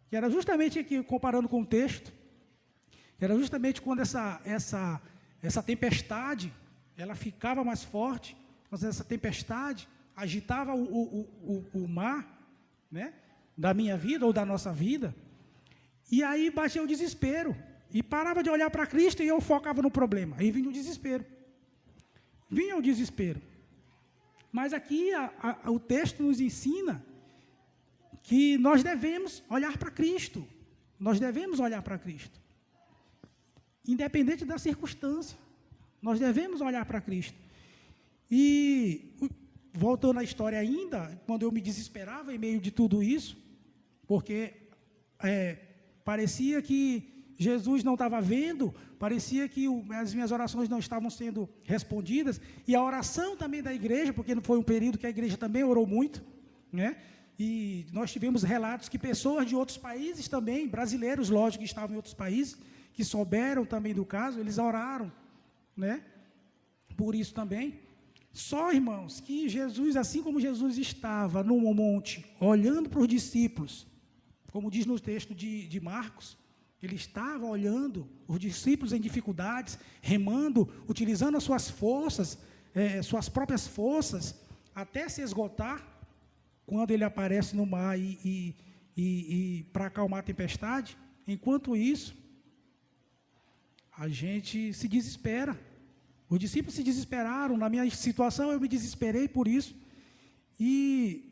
que era justamente aqui, comparando com o texto, era justamente quando essa tempestade, ela ficava mais forte, mas essa tempestade agitava o mar, né, da minha vida ou da nossa vida, e aí batia o desespero, e parava de olhar para Cristo e eu focava no problema, aí vinha o desespero. Mas aqui o texto nos ensina que nós devemos olhar para Cristo, independente da circunstância, nós devemos olhar para Cristo. E, voltando à história ainda, quando eu me desesperava em meio de tudo isso, porque parecia que Jesus não estava vendo, parecia que as minhas orações não estavam sendo respondidas, e a oração também da igreja, porque foi um período que a igreja também orou muito, né? E nós tivemos relatos que pessoas de outros países também, brasileiros, lógico, que estavam em outros países, que souberam também do caso, eles oraram, né? Por isso também. Só, irmãos, que Jesus, assim como Jesus estava no monte, olhando para os discípulos, como diz no texto de Marcos, ele estava olhando os discípulos em dificuldades, remando, utilizando as suas forças, suas próprias forças, até se esgotar, quando ele aparece no mar e para acalmar a tempestade. Enquanto isso, a gente se desespera. Os discípulos se desesperaram. Na minha situação, eu me desesperei por isso. E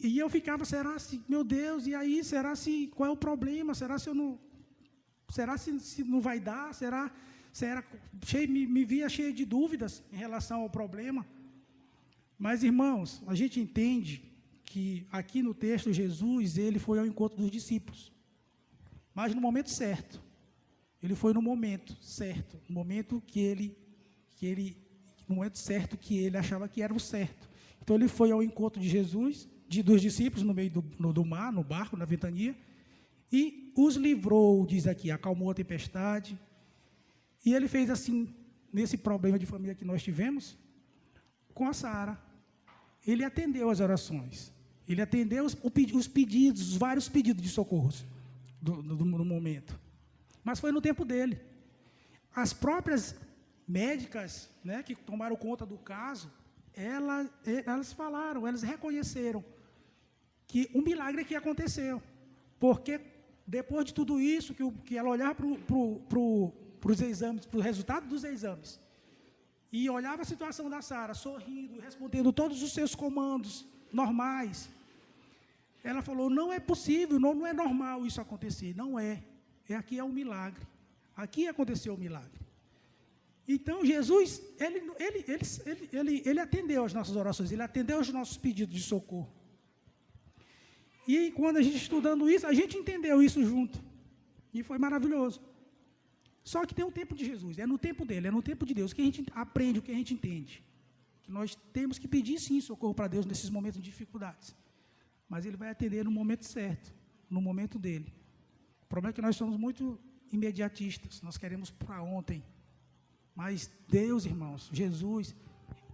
eu ficava, será se, meu Deus, e aí, será se, qual é o problema? Será se eu não, será se não vai dar? Será me via cheio de dúvidas em relação ao problema. Mas, irmãos, a gente entende que aqui no texto, Jesus, ele foi ao encontro dos discípulos. Mas no momento certo. Ele foi no momento certo, no momento no momento certo que ele achava que era o certo. Então ele foi ao encontro de Jesus, dos discípulos no meio do mar, no barco, na ventania, e os livrou, diz aqui, acalmou a tempestade. E ele fez assim, nesse problema de família que nós tivemos, com a Sara. Ele atendeu as orações, ele atendeu os pedidos, os vários pedidos de socorros do momento. Mas foi no tempo dele. As próprias médicas, né, que tomaram conta do caso, elas falaram, elas reconheceram que um milagre que aconteceu. Porque depois de tudo isso, que ela olhava para os exames, para o resultado dos exames, e olhava a situação da Sara, sorrindo, respondendo todos os seus comandos normais, ela falou, não é possível, não é normal isso acontecer, não é. Aqui é um milagre. Aqui aconteceu o milagre. Então, Jesus, ele atendeu as nossas orações, ele atendeu os nossos pedidos de socorro. E quando a gente estudando isso, a gente entendeu isso junto. E foi maravilhoso. Só que tem um tempo de Jesus, é no tempo dele, é no tempo de Deus, que a gente aprende o que a gente entende. Que nós temos que pedir, sim, socorro para Deus nesses momentos de dificuldades. Mas ele vai atender no momento certo, no momento dele. O problema é que nós somos muito imediatistas, nós queremos para ontem. Mas Deus, irmãos, Jesus,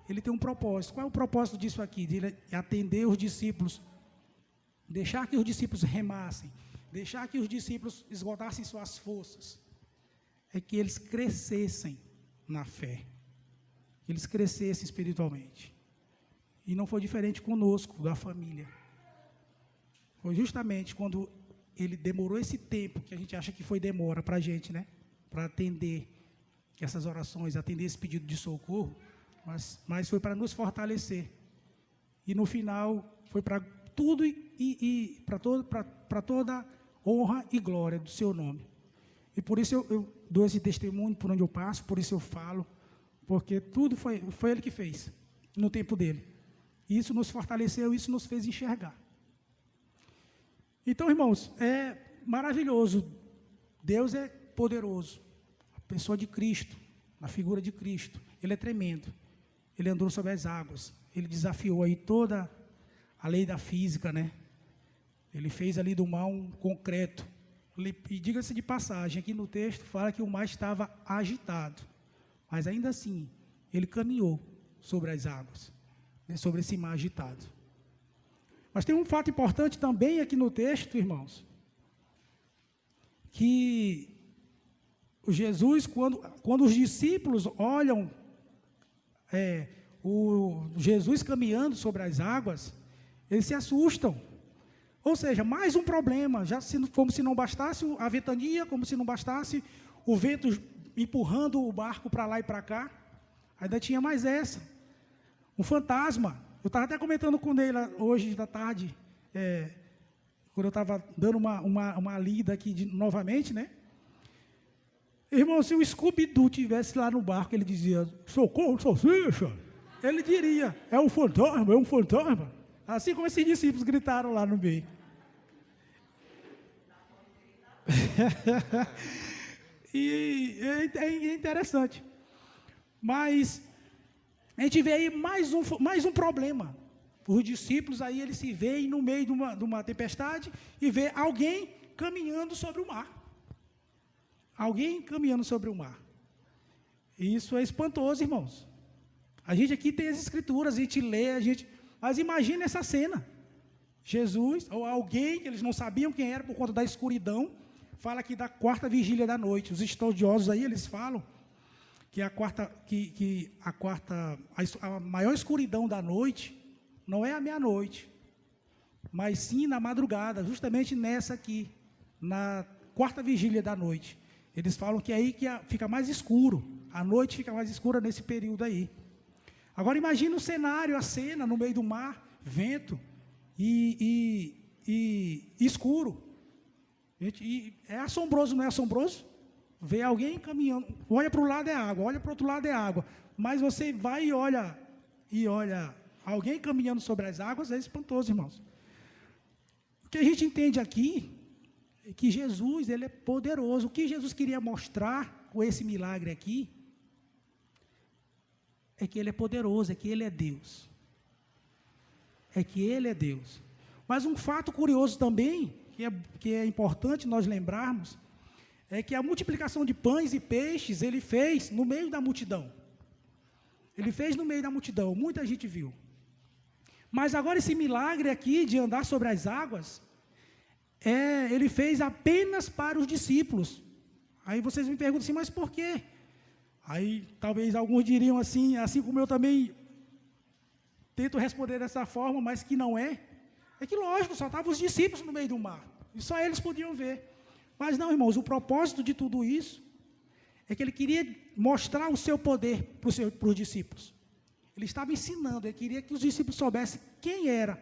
ele tem um propósito. Qual é o propósito disso aqui? De atender os discípulos, deixar que os discípulos remassem, deixar que os discípulos esgotassem suas forças. É que eles crescessem na fé, que eles crescessem espiritualmente. E não foi diferente conosco, da família. Foi justamente quando ele demorou esse tempo, que a gente acha que foi demora para a gente, né? Para atender essas orações, atender esse pedido de socorro, mas foi para nos fortalecer. E no final, foi para tudo e para toda honra e glória do seu nome. E por isso eu dou esse testemunho por onde eu passo, por isso eu falo, porque tudo foi ele que fez, no tempo dele. E isso nos fortaleceu, isso nos fez enxergar. Então, irmãos, é maravilhoso. Deus é poderoso. A pessoa de Cristo, a figura de Cristo, ele é tremendo. Ele andou sobre as águas. Ele desafiou aí toda a lei da física, né? Ele fez ali do mar um concreto. E diga-se de passagem, aqui no texto fala que o mar estava agitado. Mas ainda assim, ele caminhou sobre as águas, né, sobre esse mar agitado. Mas tem um fato importante também aqui no texto, irmãos, que Jesus, quando os discípulos olham o Jesus caminhando sobre as águas, eles se assustam. Ou seja, mais um problema, como se não bastasse a ventania, como se não bastasse o vento empurrando o barco para lá e para cá, ainda tinha mais essa, um fantasma. Eu estava até comentando com ele hoje da tarde, quando eu estava dando uma lida aqui novamente, né? Irmão, se o Scooby-Doo estivesse lá no barco, ele dizia, socorro, salsicha. Ele diria, é um fantasma. Assim como esses discípulos gritaram lá no meio. E é interessante. Mas a gente vê aí mais um problema. Os discípulos aí, eles se veem no meio de uma tempestade e vê alguém caminhando sobre o mar. alguém caminhando sobre o mar. E isso é espantoso, irmãos. A gente aqui tem as escrituras, a gente lê, mas imagina essa cena. Jesus, ou alguém que eles não sabiam quem era por conta da escuridão, fala aqui da quarta vigília da noite. Os estudiosos aí, eles falam que a maior escuridão da noite não é a meia-noite, mas sim na madrugada, justamente nessa aqui, na quarta vigília da noite. Eles falam que é aí que fica mais escuro, a noite fica mais escura nesse período aí. Agora imagina o cenário, a cena no meio do mar, vento e escuro. E é assombroso, não é assombroso? Ver alguém caminhando, olha para o lado é água, olha para o outro lado é água, mas você vai e olha alguém caminhando sobre as águas, é espantoso, irmãos. O que a gente entende aqui é que Jesus, ele é poderoso. O que Jesus queria mostrar com esse milagre aqui é que ele é poderoso, é que ele é Deus. É que ele é Deus. Mas um fato curioso também, que é importante nós lembrarmos, é que a multiplicação de pães e peixes, ele fez no meio da multidão. Ele fez no meio da multidão, muita gente viu. Mas agora esse milagre aqui, de andar sobre as águas, ele fez apenas para os discípulos. Aí vocês me perguntam assim, mas por quê? Aí talvez alguns diriam assim como eu também tento responder dessa forma, mas que não é. É que lógico, só estavam os discípulos no meio do mar, e só eles podiam ver. Mas não, irmãos, o propósito de tudo isso é que ele queria mostrar o seu poder para os discípulos. Ele estava ensinando, ele queria que os discípulos soubessem quem era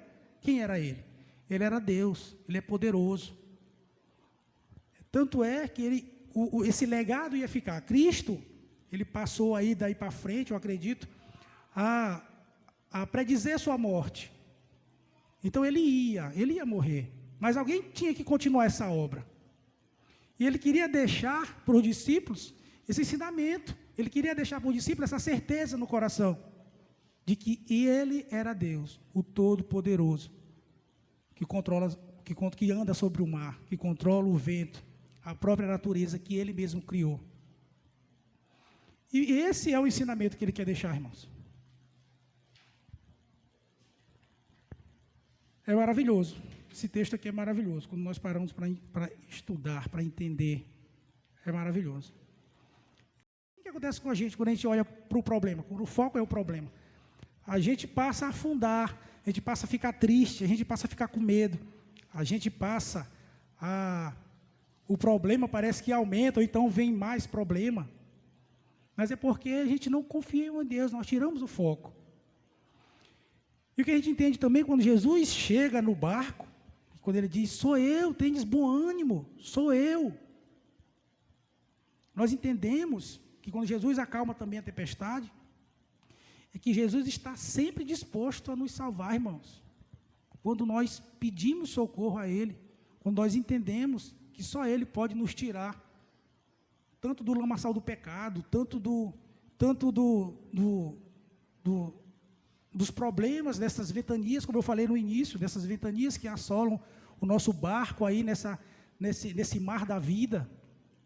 ele. Ele era Deus, ele é poderoso. Tanto é que esse legado ia ficar. Cristo, ele passou aí daí para frente, eu acredito, a predizer sua morte. Então ele ia morrer. Mas alguém tinha que continuar essa obra. E ele queria deixar para os discípulos esse ensinamento. Ele queria deixar para os discípulos essa certeza no coração de que ele era Deus, o Todo-Poderoso, que anda sobre o mar, que controla o vento, a própria natureza que ele mesmo criou. E esse é o ensinamento que ele quer deixar, irmãos. É maravilhoso. Esse texto aqui é maravilhoso. Quando nós paramos para estudar, para entender, é maravilhoso. O que acontece com a gente quando a gente olha para o problema? Quando o foco é o problema, a gente passa a afundar, a gente passa a ficar triste, a gente passa a ficar com medo, a gente passa o problema parece que aumenta, ou então vem mais problema. Mas é porque a gente não confia em Deus, nós tiramos o foco. E o que a gente entende também, quando Jesus chega no barco, quando ele diz, sou eu, tendes bom ânimo, sou eu. Nós entendemos que quando Jesus acalma também a tempestade, é que Jesus está sempre disposto a nos salvar, irmãos. Quando nós pedimos socorro a Ele, quando nós entendemos que só Ele pode nos tirar, tanto do lamaçal do pecado, tanto dos problemas dessas ventanias, como eu falei no início, dessas ventanias que assolam o nosso barco aí nesse mar da vida.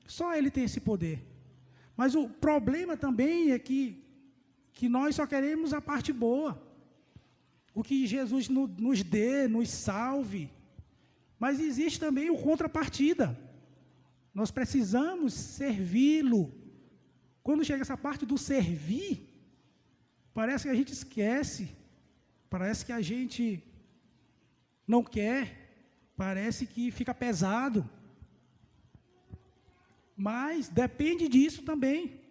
Só Ele tem esse poder. Mas o problema também é que nós só queremos a parte boa. O que Jesus nos dê, nos salve. Mas existe também o contrapartida. Nós precisamos servi-lo. Quando chega essa parte do servir, parece que a gente esquece, parece que a gente não quer, parece que fica pesado. Mas depende disso também.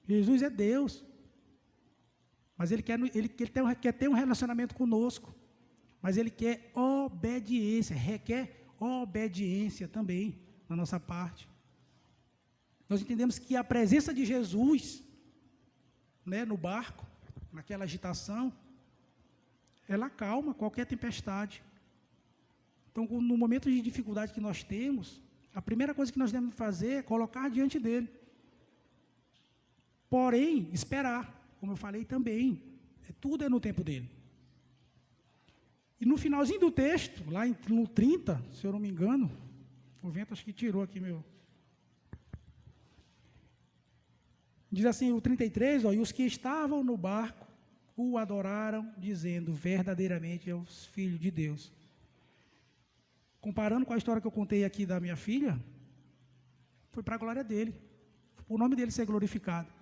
Jesus é Deus. Mas Ele quer ter um relacionamento conosco. Mas Ele quer obediência, requer obediência também na nossa parte. Nós entendemos que a presença de Jesus, no barco, naquela agitação, ela acalma qualquer tempestade. Então, no momento de dificuldade que nós temos, a primeira coisa que nós devemos fazer é colocar diante dele. Porém, esperar, como eu falei também, tudo é no tempo dele. E no finalzinho do texto, lá no 30, se eu não me engano, o vento acho que tirou aqui meu... Diz assim o 33, ó, e os que estavam no barco o adoraram, dizendo, verdadeiramente é o Filho de Deus. Comparando com a história que eu contei aqui da minha filha, foi para a glória dele, o nome dele ser glorificado.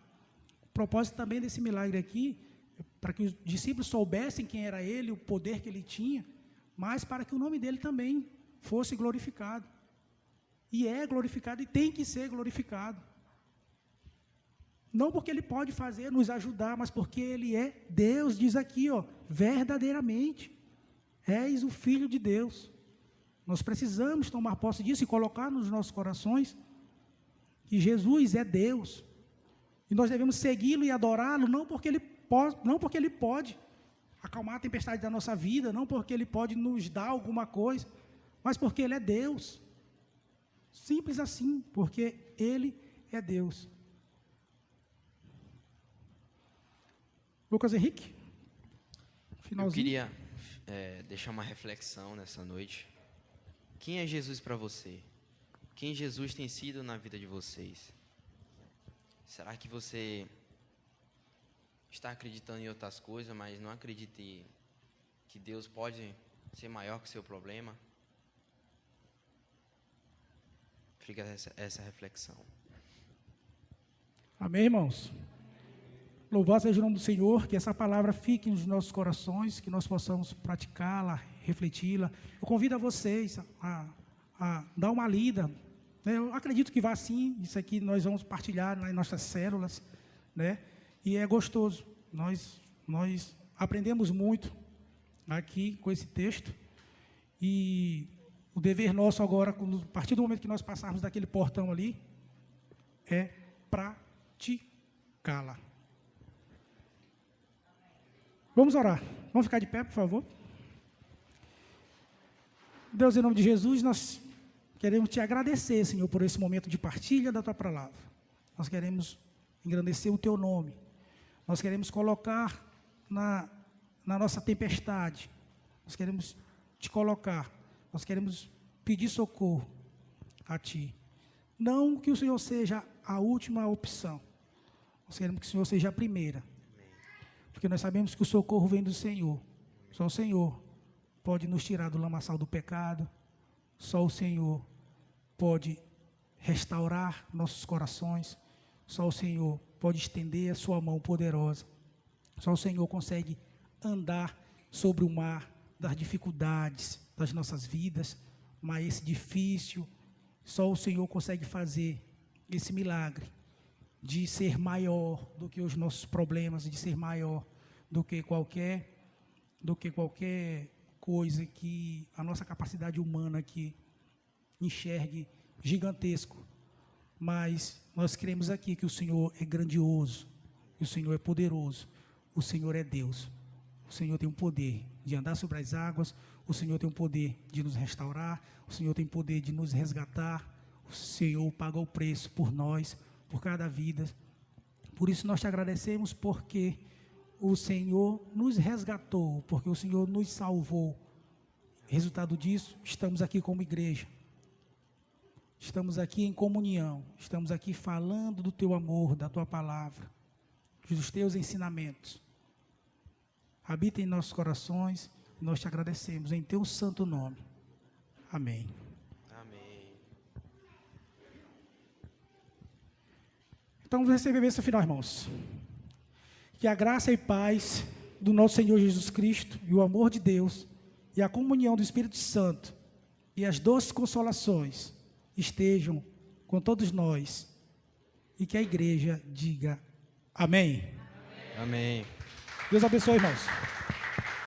O propósito também desse milagre aqui, para que os discípulos soubessem quem era ele, o poder que ele tinha, mas para que o nome dele também fosse glorificado. E é glorificado e tem que ser glorificado. Não porque ele pode fazer, nos ajudar, mas porque ele é Deus, diz aqui, ó, verdadeiramente, és o Filho de Deus. Nós precisamos tomar posse disso e colocar nos nossos corações que Jesus é Deus. E nós devemos segui-lo e adorá-lo, não porque ele pode acalmar a tempestade da nossa vida, não porque ele pode nos dar alguma coisa, mas porque ele é Deus. Simples assim, porque ele é Deus. Lucas Henrique, finalzinho. Eu queria deixar uma reflexão nessa noite. Quem é Jesus para você? Quem Jesus tem sido na vida de vocês? Será que você está acreditando em outras coisas, mas não acredita que Deus pode ser maior que o seu problema? Fica essa reflexão. Amém, irmãos? Louvado seja o nome do Senhor, que essa palavra fique nos nossos corações, que nós possamos praticá-la, refleti-la. Eu convido a vocês a dar uma lida. Né? Eu acredito que vai sim, isso aqui nós vamos partilhar nas nossas células, né? E é gostoso. Nós aprendemos muito aqui com esse texto. E o dever nosso agora, a partir do momento que nós passarmos daquele portão ali, é praticá-la. Vamos orar. Vamos ficar de pé, por favor. Deus, em nome de Jesus, nós queremos te agradecer, Senhor, por esse momento de partilha da tua palavra. Nós queremos engrandecer o teu nome. Nós queremos colocar na nossa tempestade. Nós queremos te colocar. Nós queremos pedir socorro a ti. Não que o Senhor seja a última opção. Nós queremos que o Senhor seja a primeira. Porque nós sabemos que o socorro vem do Senhor. Só o Senhor pode nos tirar do lamaçal do pecado. Só o Senhor pode restaurar nossos corações. Só o Senhor pode estender a sua mão poderosa. Só o Senhor consegue andar sobre o mar das dificuldades das nossas vidas. Mas esse difícil, só o Senhor consegue fazer esse milagre de ser maior do que os nossos problemas, de ser maior do que qualquer coisa que a nossa capacidade humana aqui enxergue gigantesco. Mas nós cremos aqui que o Senhor é grandioso, que o Senhor é poderoso, o Senhor é Deus. O Senhor tem o poder de andar sobre as águas, o Senhor tem o poder de nos restaurar, o Senhor tem o poder de nos resgatar, o Senhor pagou o preço por nós, por cada vida. Por isso nós te agradecemos, porque o Senhor nos resgatou, porque o Senhor nos salvou. Resultado disso, estamos aqui como igreja. Estamos aqui em comunhão, estamos aqui falando do teu amor, da tua palavra, dos teus ensinamentos. Habita em nossos corações, nós te agradecemos em teu santo nome. Amém. Amém. Então vamos receber a bênção final, irmãos. Que a graça e paz do nosso Senhor Jesus Cristo e o amor de Deus e a comunhão do Espírito Santo e as doces consolações estejam com todos nós, e que a igreja diga amém. Amém. Deus abençoe, irmãos.